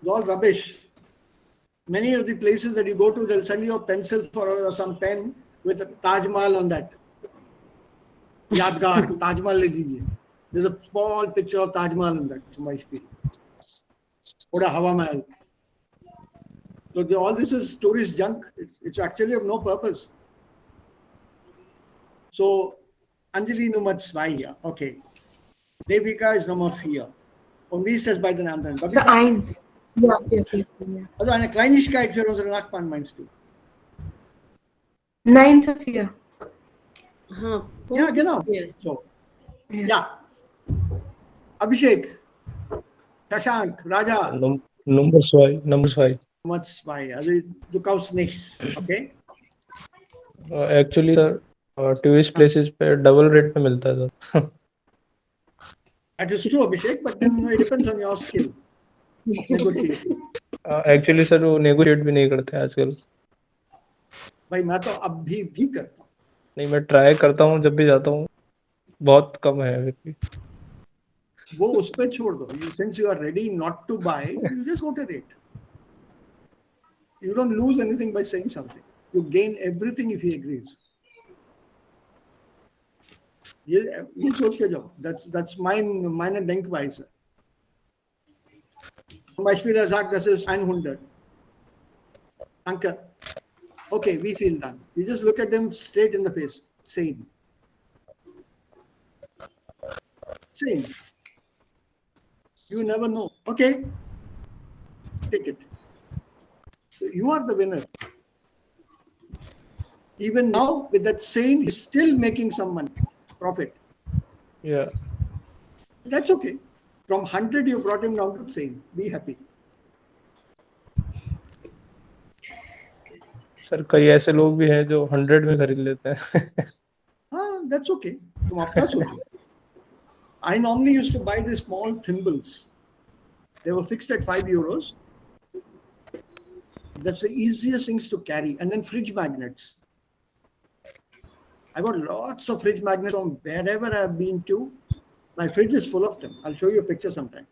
All rubbish. Many of the places that you go to, they'll send you a pencil or some pen with a Taj Mahal on that. Yadgar, Taj Mahal le dijiye. There's a small picture of Taj Mahal in that, to my experience. Or a Hawa Mahal. So all this is tourist junk. It's actually of no purpose. So, Anjali Nummer 2, ja. Okay. Devika ist Nummer 4. Und wie ist das bei den anderen? So eins. Ja, 4. Also eine Kleinigkeit für unsere Nachbarn, meinst du? Nein, so 4. Aha. Ja, genau. So. Ja. Abhishek, Shashank, Raja. Number 2. Nummer 2. Also du kaufst nichts, okay? Actually, sir, tourist places पे double rate पे मिलता है sir. That is true, Abhishek, but then it depends on your skill. Negotiating. Actually, sir, वो negotiate भी नहीं करते हैं आजकल. भाई मैं तो अब भी करता हूँ. नहीं, मैं ट्राई करता हूँ जब भी जाता हूँ. बहुत कम है अभी भी. वो उस पे छोड़ दो. Since you are ready not to buy, you just go to it. You don't lose anything by saying something. You gain everything if he agrees. ये सोच के जाओ. That's meine Denkweise. Zum Beispiel sagt, das ist 100. Danke. Okay, we feel done. You just look at them straight in the face. Same. You never know. Okay. Take it. So you are the winner. Even now, with that same, he's still making some money, profit. Yeah. That's okay. From 100, you brought him down to the same. Be happy. Sir कई ऐसे लोग भी हैं जो 100 में खरीद लेते हैं. That's okay. तुम अपना सोचो. I normally used to buy these small thimbles. They were fixed at €5. That's the easiest things to carry. And then fridge magnets. I got lots of fridge magnets from wherever I've been to. My fridge is full of them. I'll show you a picture sometime.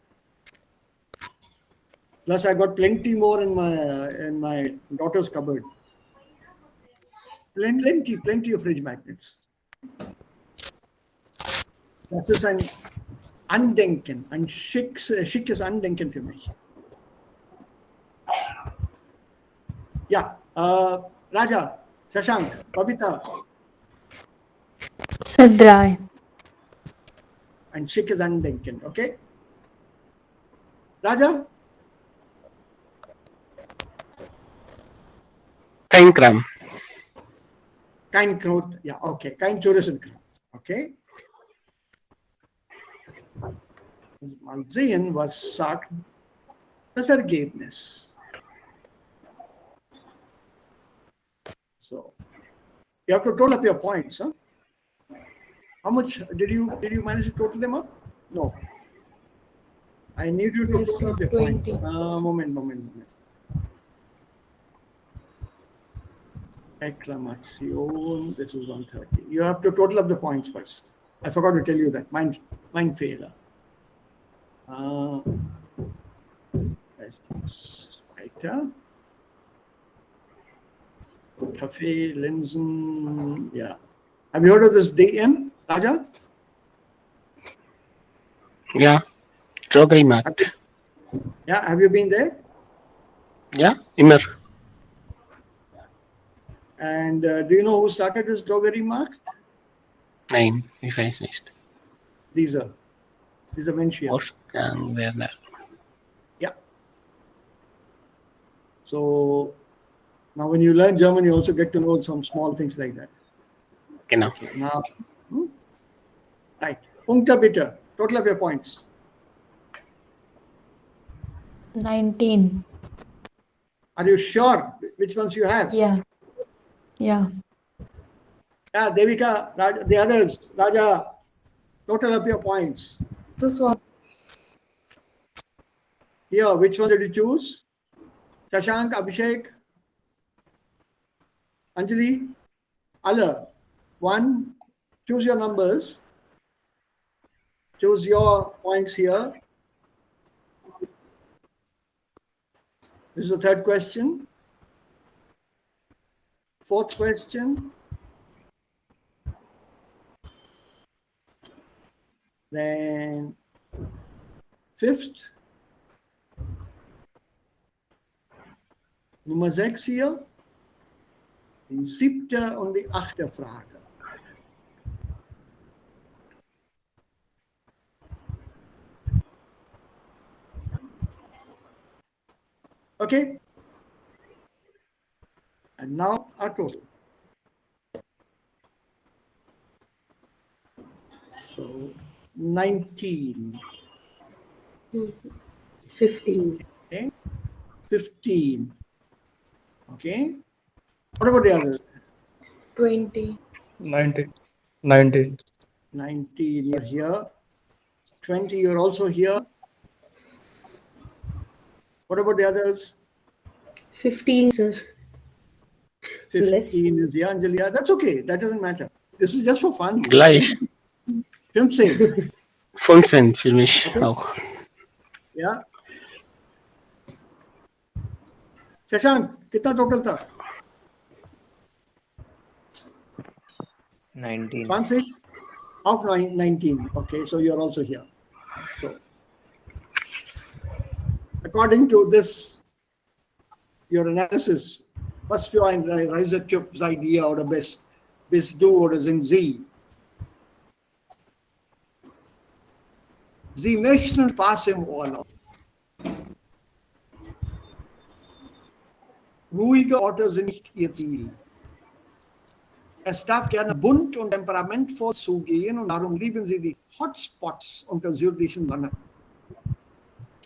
Plus, I got plenty more in my daughter's cupboard. Plenty of fridge magnets. Das ist ein Andenken, ein schickes Andenken für mich. Ja, Raja, Shashank, Babita, Sir, dry. ein schickes Andenken, okay? Raja? Kein Kram. Kein Krot, ja, okay, kein Touristenkram, okay? Mal sehen, was sagt das Ergebnis. So, you have to total up your points, huh? How much did you manage to total them up? No. I need you to Yes, total up your 20. points. Moment. Acclamation, this is 130. You have to total up the points first. I forgot to tell you that. Mind failure. Weiter. Kaffee, Linsen, yeah. Have you heard of this DM, Raja? Yeah. Drogerie Markt. Yeah, have you been there? Ja, immer. And do you know who started this drogerie markt? Nein, ich weiß nicht. Dieser Mensch hier. Wolfgang Werner. Yeah. So now when you learn German, you also get to know some small things like that. Genau. Okay, now, right. Punkte bitte. Total of your points. 19. Are you sure which ones you have? Yeah. Yeah, Devika, Raja, the others, Raja, total up your points. This one. Here, which one did you choose? Shashank, Abhishek, Anjali, Allah. One, choose your numbers. Choose your points here. This is the third question. Fourth question. Then fifth. Nummer 6 hier. Die 7. und die 8. Frage. Okay? And now our total. So 19. 15. Okay? 15. Okay? What about the others? 20. 19. 19. 19, you're here. 20, you're also here. What about the others? 15, sir. 15 is here, Anjali. Yeah, that's okay. That doesn't matter. This is just for fun. Gleich. 15. 15 für mich Okay. auch. Yeah. Shashank, कितना total था? 19. 20? Of 19. Okay, so you're also here. So, according to this, your analysis, was für ein Reisetyp seid ihr oder bist du oder sind Sie? Sie möchten Spaß im Urlaub. Ruhige Orte sind nicht Ihr Ziel. Es darf gerne bunt und temperamentvoll zugehen und darum lieben Sie die Hotspots unter südlichen Sonne.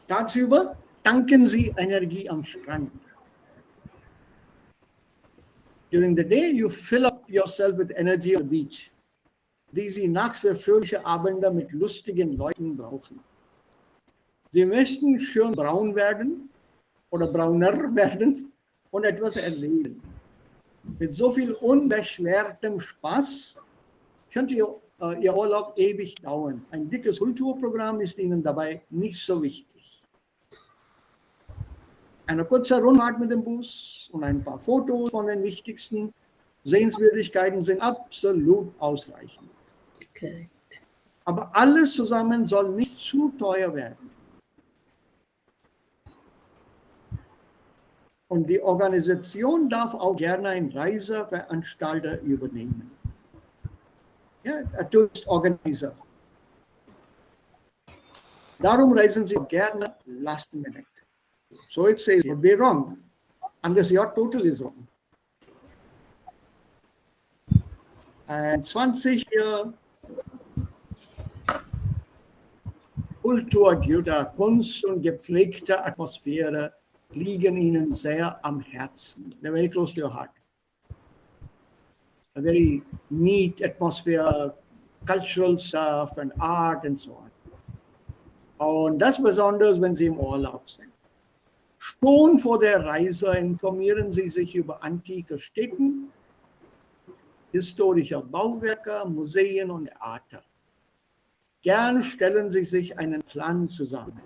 Tagsüber tanken Sie Energie am Strand. During the day, you fill up yourself with energy on the beach, die Sie nachts für fröhliche Abende mit lustigen Leuten brauchen. Sie möchten schön braun werden oder brauner werden und etwas erleben. Mit so viel unbeschwertem Spaß könnte Ihr Urlaub ewig dauern. Ein dickes Kulturprogramm ist Ihnen dabei nicht so wichtig. Eine kurze Rundfahrt mit dem Bus und ein paar Fotos von den wichtigsten Sehenswürdigkeiten sind absolut ausreichend. Correct. Aber alles zusammen soll nicht zu teuer werden. Und die Organisation darf auch gerne einen Reiseveranstalter übernehmen. Ja, ein Tourist-Organizer. Darum reisen sie gerne last minute. So it says, it would be wrong, unless your total is wrong. And 20 hier, Kulturgüter, Kunst und gepflegte Atmosphäre liegen ihnen sehr am Herzen. They're very close to your heart. A very neat atmosphere, cultural stuff and art and so on. Und das besonders, wenn Sie im Urlaub sind. Schon vor der Reise informieren Sie sich über antike Städte, historische Bauwerke, Museen und Theater. Gern stellen Sie sich einen Plan zusammen,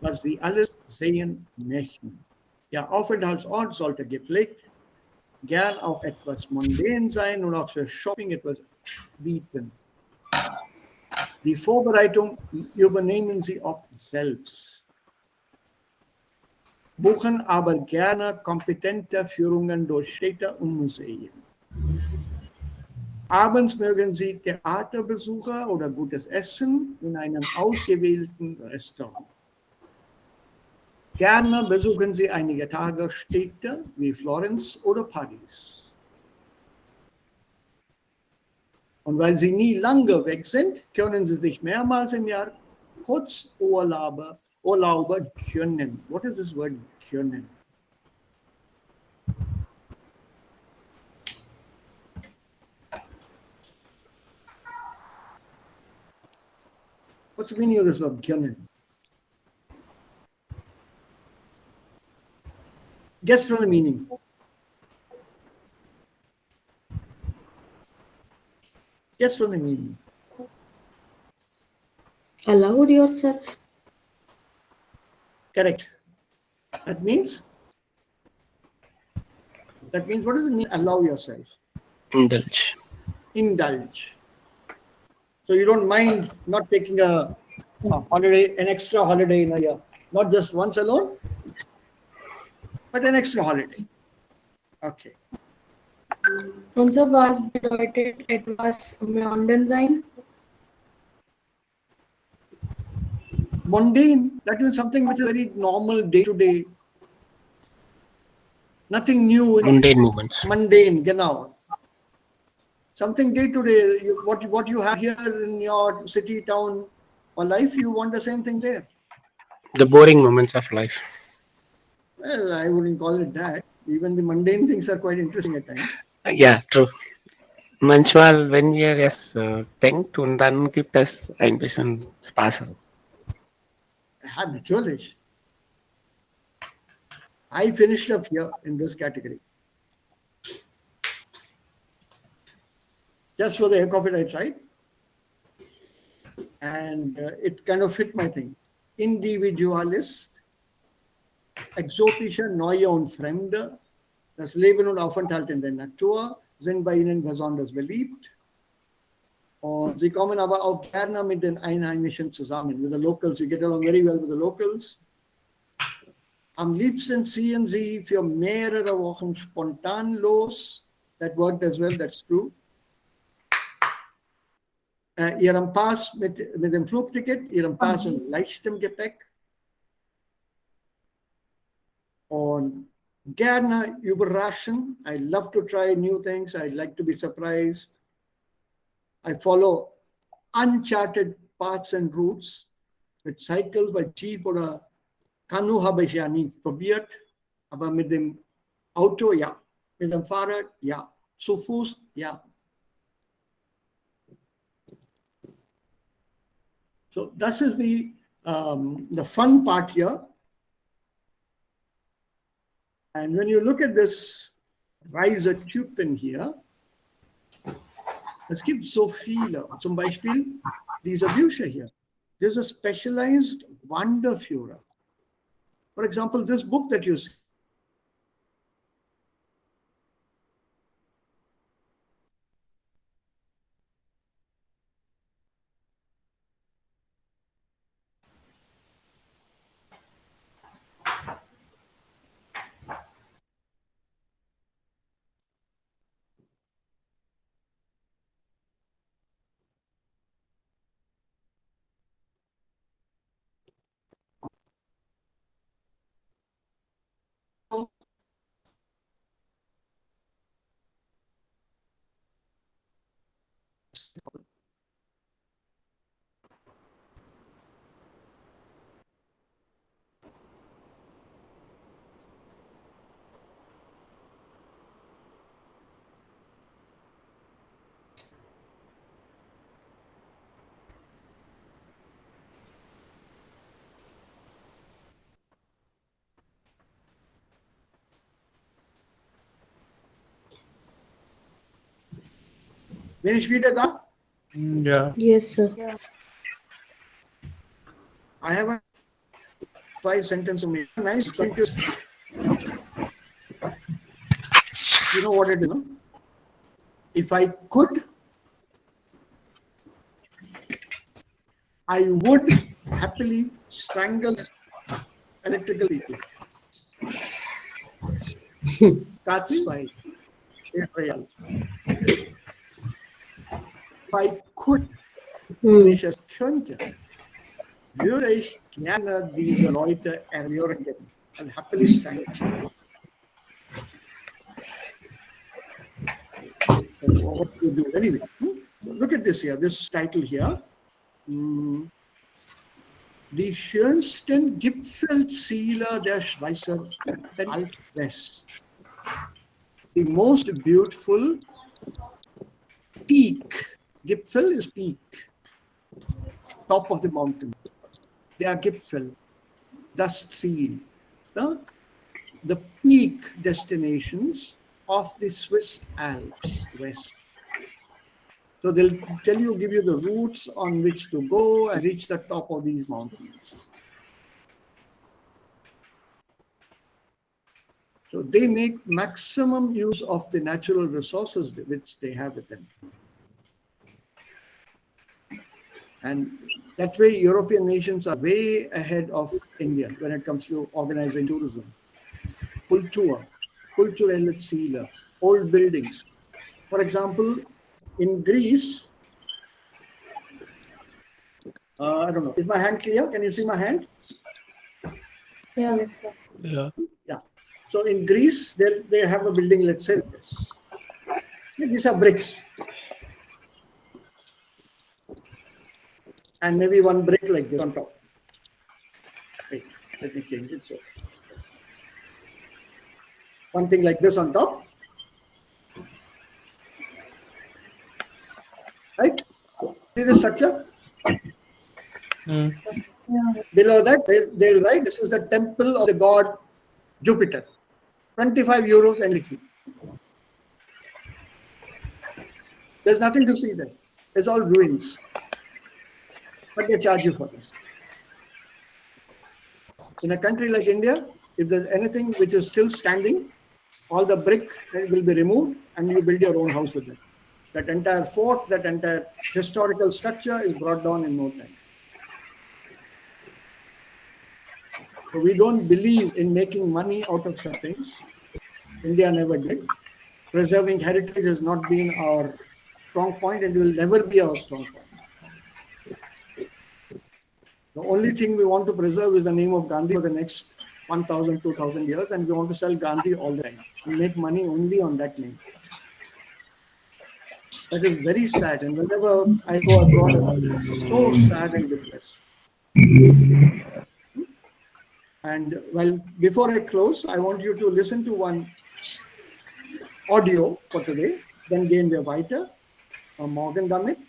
was Sie alles sehen möchten. Ihr Aufenthaltsort sollte gepflegt, gern auch etwas mondän sein und auch für Shopping etwas bieten. Die Vorbereitung übernehmen Sie oft selbst, buchen aber gerne kompetente Führungen durch Städte und Museen. Abends mögen Sie Theaterbesucher oder gutes Essen in einem ausgewählten Restaurant. Gerne besuchen Sie einige Tage Städte wie Florenz oder Paris. Und weil Sie nie lange weg sind, können Sie sich mehrmals im Jahr Kurzurlaube gönnen. What is this word gönnen? What's the meaning of this word gönnen? Guess from the meaning. Guess from the meaning. Allowed yourself. Correct. That means, what does it mean, allow yourself? Indulge. Indulge. So you don't mind not taking a holiday, an extra holiday in a year. Not just once alone, but an extra holiday. Okay. Unser was bedeutet etwas mundane sein? Mundane, that is something which is very normal day to day. Nothing new. Mundane movements. Mundane, genau. Something day to day. What you have here in your city, town, or life, you want the same thing there. The boring moments of life. Well, I wouldn't call it that. Even the mundane things are quite interesting at times. Ja, true. Manchmal, wenn wir es denkt und dann gibt es ein bisschen Spaß. Ja, natürlich. I finished up here in this category. Just for the heck of it, I tried. And it kind of fit my thing. Individualist, exotische, neue und fremde, das Leben und Aufenthalt in der Natur sind bei ihnen besonders beliebt. Und sie kommen aber auch gerne mit den Einheimischen zusammen. With the locals, you get along very well with the locals. Am liebsten ziehen sie für mehrere Wochen spontan los. That worked as well, that's true. Ihrem Pass mit dem Flugticket, ihrem Pass in leichtem Gepäck. Und gerne überraschen. I love to try new things. I like to be surprised. I follow uncharted paths and routes. Mit Cycles bei Jeep oder Kanu habe ich ja nie probiert. Aber mit dem Auto, ja. Mit dem Fahrrad, ja. Zu Fuß, ja. So this is the fun part here. And when you look at this Reisetypen hier, es gibt so viele. Zum Beispiel diese Bücher hier. There's a specialized Wanderführer. For example, this book that you see, bin ich wieder da? Yeah. Yes, sir. I have a 5 sentence to make. Nice thing to you know what it is, no? If I could, I would happily strangle electrical people. That's why Israel. If I could, wenn ich es könnte, würde ich gerne diese Leute erwürgen and happily strangle. What do you do anyway? Look at this here, this title here. Die schönsten Gipfelziele der Schweizer Alpwest. The most beautiful peak. Gipfel is peak. Top of the mountain. They are Gipfel. Das Ziel. The peak destinations of the Swiss Alps West. So they'll tell you, give you the routes on which to go and reach the top of these mountains. So they make maximum use of the natural resources which they have with them. And that way, European nations are way ahead of India when it comes to organizing tourism. Kultur, kulturelle Ziele, old buildings. For example, in Greece, I don't know, is my hand clear? Can you see my hand? Yeah. Yes, sir. Yeah. Yeah. So in Greece, they have a building, let's say this. These are bricks. And maybe one brick like this on top. Wait, let me change it. So one thing like this on top. Right? See the structure? Below that, they'll write, this is the temple of the god Jupiter. 25 euros entry fee. There's nothing to see there. It's all ruins. But they charge you for this. In a country like India, if there's anything which is still standing, all the brick will be removed and you build your own house with it. That entire fort, that entire historical structure is brought down in no time. So we don't believe in making money out of such things. India never did. Preserving heritage has not been our strong point and will never be our strong point. The only thing we want to preserve is the name of Gandhi for the next 1,000, 2,000 years, and we want to sell Gandhi all the time and make money only on that name. That is very sad, and whenever I go abroad, it's so sad and depressed. And well, before I close, I want you to listen to one audio for today. Dann gehen wir weiter. Morgen damit.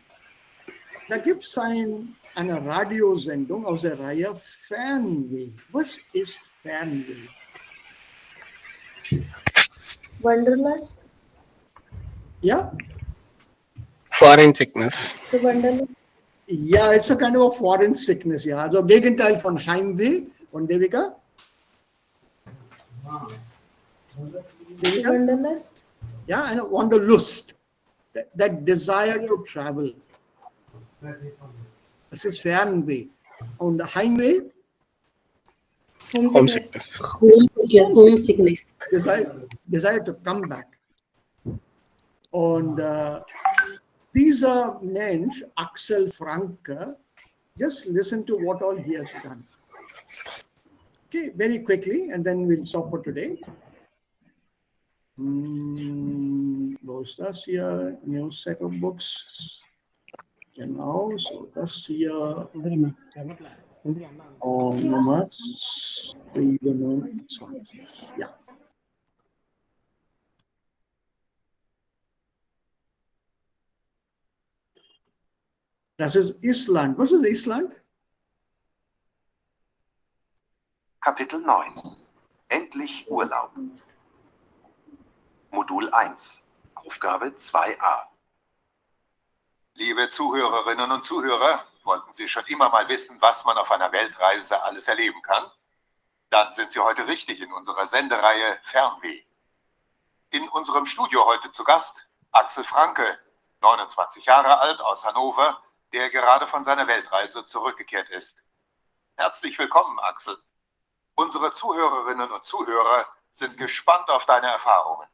Da gibt es eine Radiosendung aus der Reihe Fernweh. Was ist Fernweh? Wanderlust. Ja? Foreign sickness. So Wanderlust. Ja, it's a kind of a foreign sickness, ja. Also Gegenteil von Heimweh und Devika. Devika? Wanderlust. Yeah, and Wanderlust, that desire to travel. Das ist Fernweh. Und Heimweh, Homesickness. Homesickness. desire to come back. Und dieser Mensch, Axel Franke, just listen to what all he has done. Okay, very quickly, and then we'll stop for today. Wo ist das hier? New set of books. Genau, so das hier. Nummer 27. Ja. Das ist Island. Was ist Island? Kapitel 9. Endlich Urlaub. Modul 1. Aufgabe 2a. Liebe Zuhörerinnen und Zuhörer, wollten Sie schon immer mal wissen, was man auf einer Weltreise alles erleben kann? Dann sind Sie heute richtig in unserer Sendereihe Fernweh. In unserem Studio heute zu Gast Axel Franke, 29 Jahre alt, aus Hannover, der gerade von seiner Weltreise zurückgekehrt ist. Herzlich willkommen, Axel. Unsere Zuhörerinnen und Zuhörer sind gespannt auf deine Erfahrungen.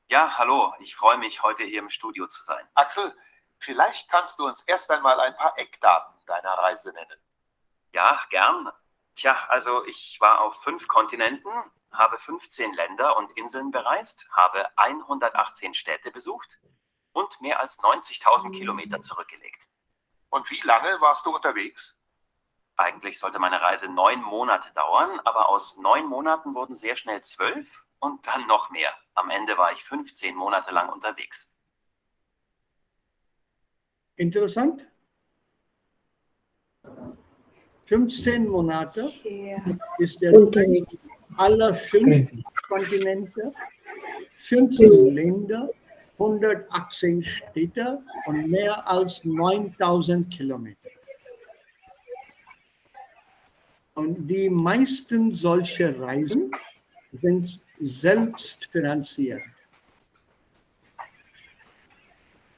Ja, hallo, ich freue mich, heute hier im Studio zu sein. Axel, vielleicht kannst du uns erst einmal ein paar Eckdaten deiner Reise nennen. Ja, gern. Tja, also ich war auf 5 Kontinenten, habe 15 Länder und Inseln bereist, habe 118 Städte besucht und mehr als 90.000 Kilometer zurückgelegt. Und wie lange warst du unterwegs? Eigentlich sollte meine Reise 9 Monate dauern, aber aus 9 Monaten wurden sehr schnell 12 und dann noch mehr. Am Ende war ich 15 Monate lang unterwegs. Interessant. 15 Monate ist der Reis aller 5 Kontinente, 15 Länder, 118 Städte und mehr als 9000 Kilometer. Und die meisten solcher Reisen sind selbst finanziert.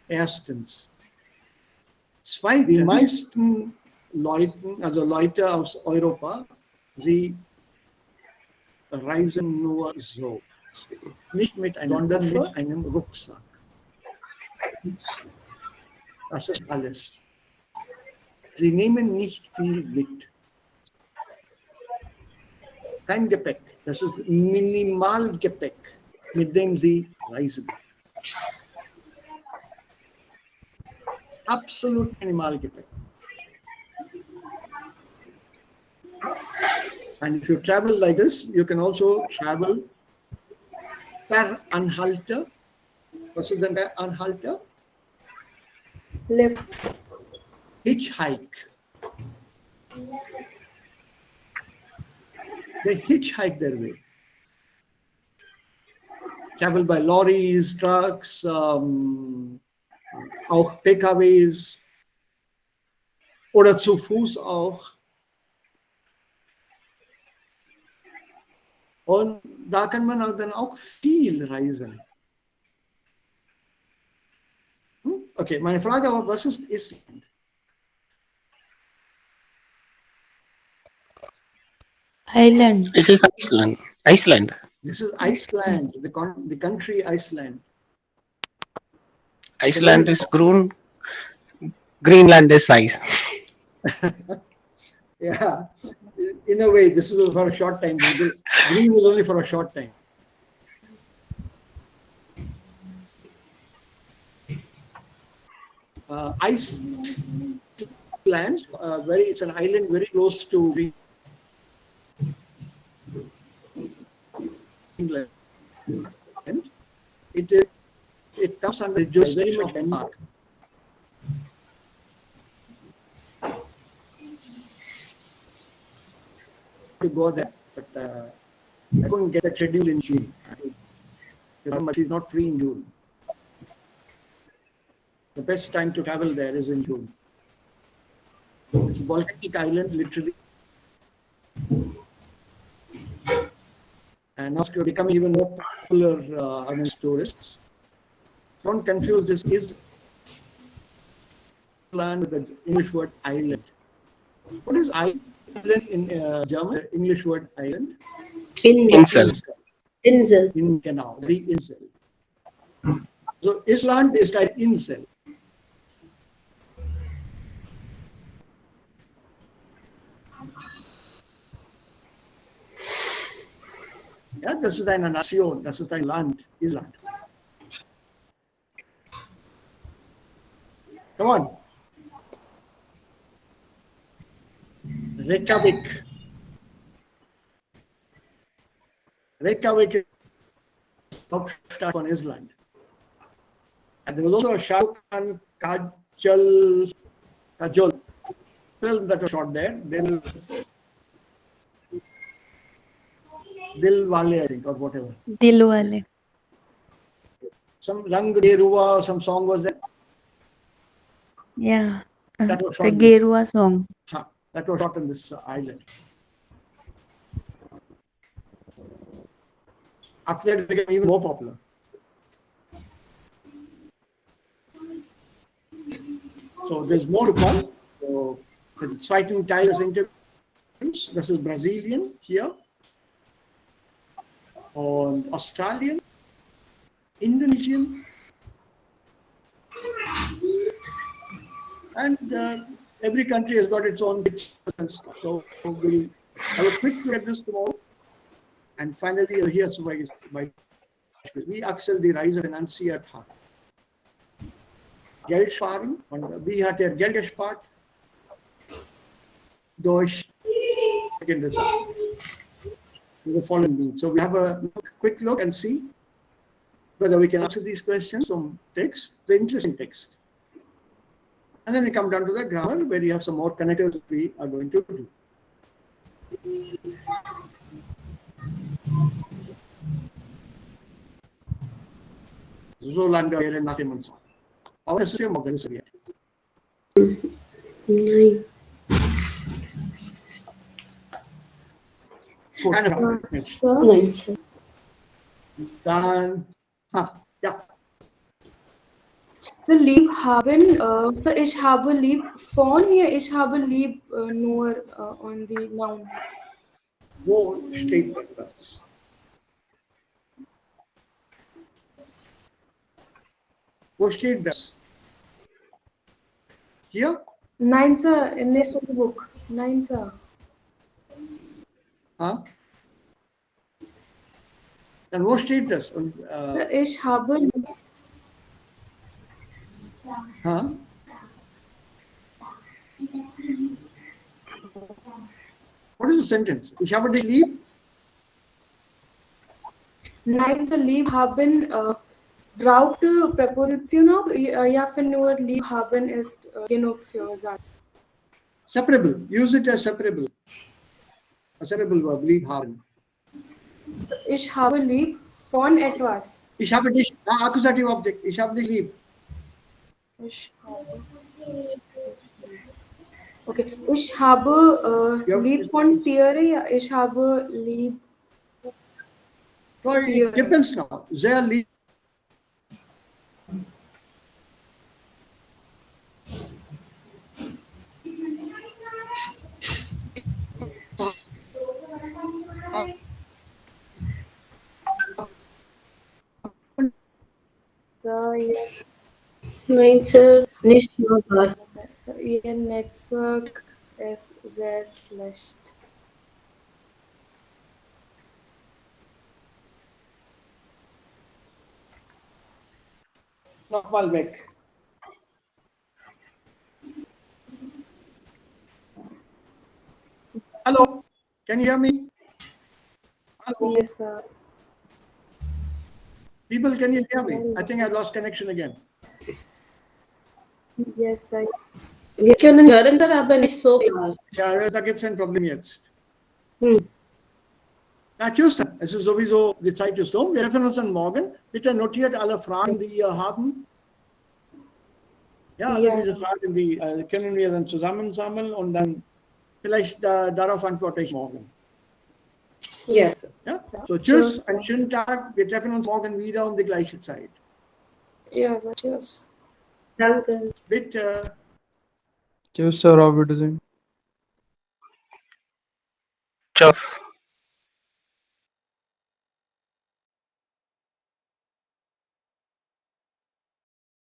Erstens. Zweitens, die meisten Leute aus Europa, sie reisen nur so. Nicht mit einem, sondern mit einem Rucksack. Das ist alles. Sie nehmen nicht viel mit. Kein Gepäck. Das ist Minimalgepäck, mit dem Sie reisen. Absolut Minimalgepäck. And if you travel like this, you can also travel per Anhalter. Was ist denn per Anhalter? Lift. Hitchhike. They hitchhike their way. Travel by lorries, trucks, auch PKWs oder zu Fuß auch. Und da kann man dann auch viel reisen. Okay, meine Frage war, was ist Island? Island. This is Iceland. Iceland. This is Iceland, the country Iceland. Iceland is grown. Greenland is size. Yeah, in a way, this is for a short time. Green was only for a short time. Iceland, it's an island very close to England. It comes under the jurisdiction of Denmark. To go there, but I couldn't get a schedule in June. But she's not free in June. The best time to travel there is in June. It's a volcanic island, literally. And now it's becoming even more popular amongst tourists. Don't confuse this island with the English word island. What is island in German? English word island? Insel. Insel. Genau, the Insel. So Island is like Insel. Ja, das ist eine Nation, das ist ein Land, Island. Come on. Reykjavik. Reykjavik is the Hauptstadt von Island. And there was also a Shah Rukh Khan Kajol film that was shot there. Dilwale, I think, or whatever. Dilwale. Some Rang Derua, some song was there. Yeah. That was The shot there. Gerua song. That was shot on this island. After that, it became even more popular. So there's more to come. So the Fighting Tigers interviews. This is Brazilian here. On Australian, Indonesian, and every country has got its own pictures and stuff. So we'll have a quick look at this tomorrow. And finally, here's my wie Axel die Reise finanziert hat. Geld sparen, und wie hat er Geld gespart? Durch the following means. So we have a quick look and see whether we can answer these questions from text, the interesting text. And then we come down to the grammar where you have some more connectors we are going to do. So lange wäre nach dem uns. Aber das ist ja morgen serviert. Nein. Nein, Sir. Dann, ja. So lieb haben, so ich habe lieb von hier, ich habe lieb nur on the noun. Wo steht das? Wo steht das? Hier? Nein, Sir, in next of the book. Nein, Sir. Dann wo steht das? Und, So ich habe lieb. What is the sentence? Ich habe dich lieb? Nein, Sir, lieb haben braucht Präposition ja für nur lieb haben ist genug für Satz. Separable. Use it as separable. A separable verb, lieb haben. So, ich habe lieb von etwas. Ich habe dich, accusative object. Ich habe dich lieb. Ich habe. Okay. Ich habe lieb von Tiere, ja, ich habe lieb. It depends now. Sehr lieb. So, Nein, Sir, nicht nochmal. so Ihr Netzwerk ist sehr schlecht. Nochmal weg. Hello, can you hear me? Hello. Yes, sir. People, can you hear me? I think I lost connection again. Yes, sir. Wir können hören, Sir, aber nicht so klar. Ja, da gibt es ein Problem jetzt. Hm. Na, tschüss. Es ist sowieso, die Zeit ist um. Wir treffen uns dann morgen. Bitte notiert alle Fragen, die ihr haben. Ja, Ja. diese Fragen, die können wir dann zusammensammeln und dann vielleicht darauf antworte ich morgen. Yes. Ja? So, tschüss, einen schönen Tag. Wir treffen uns morgen wieder um die gleiche Zeit. Ja, sir. Cheers. Danke. Bitte. Tschüss, Sir. Auf Wiedersehen. Ciao.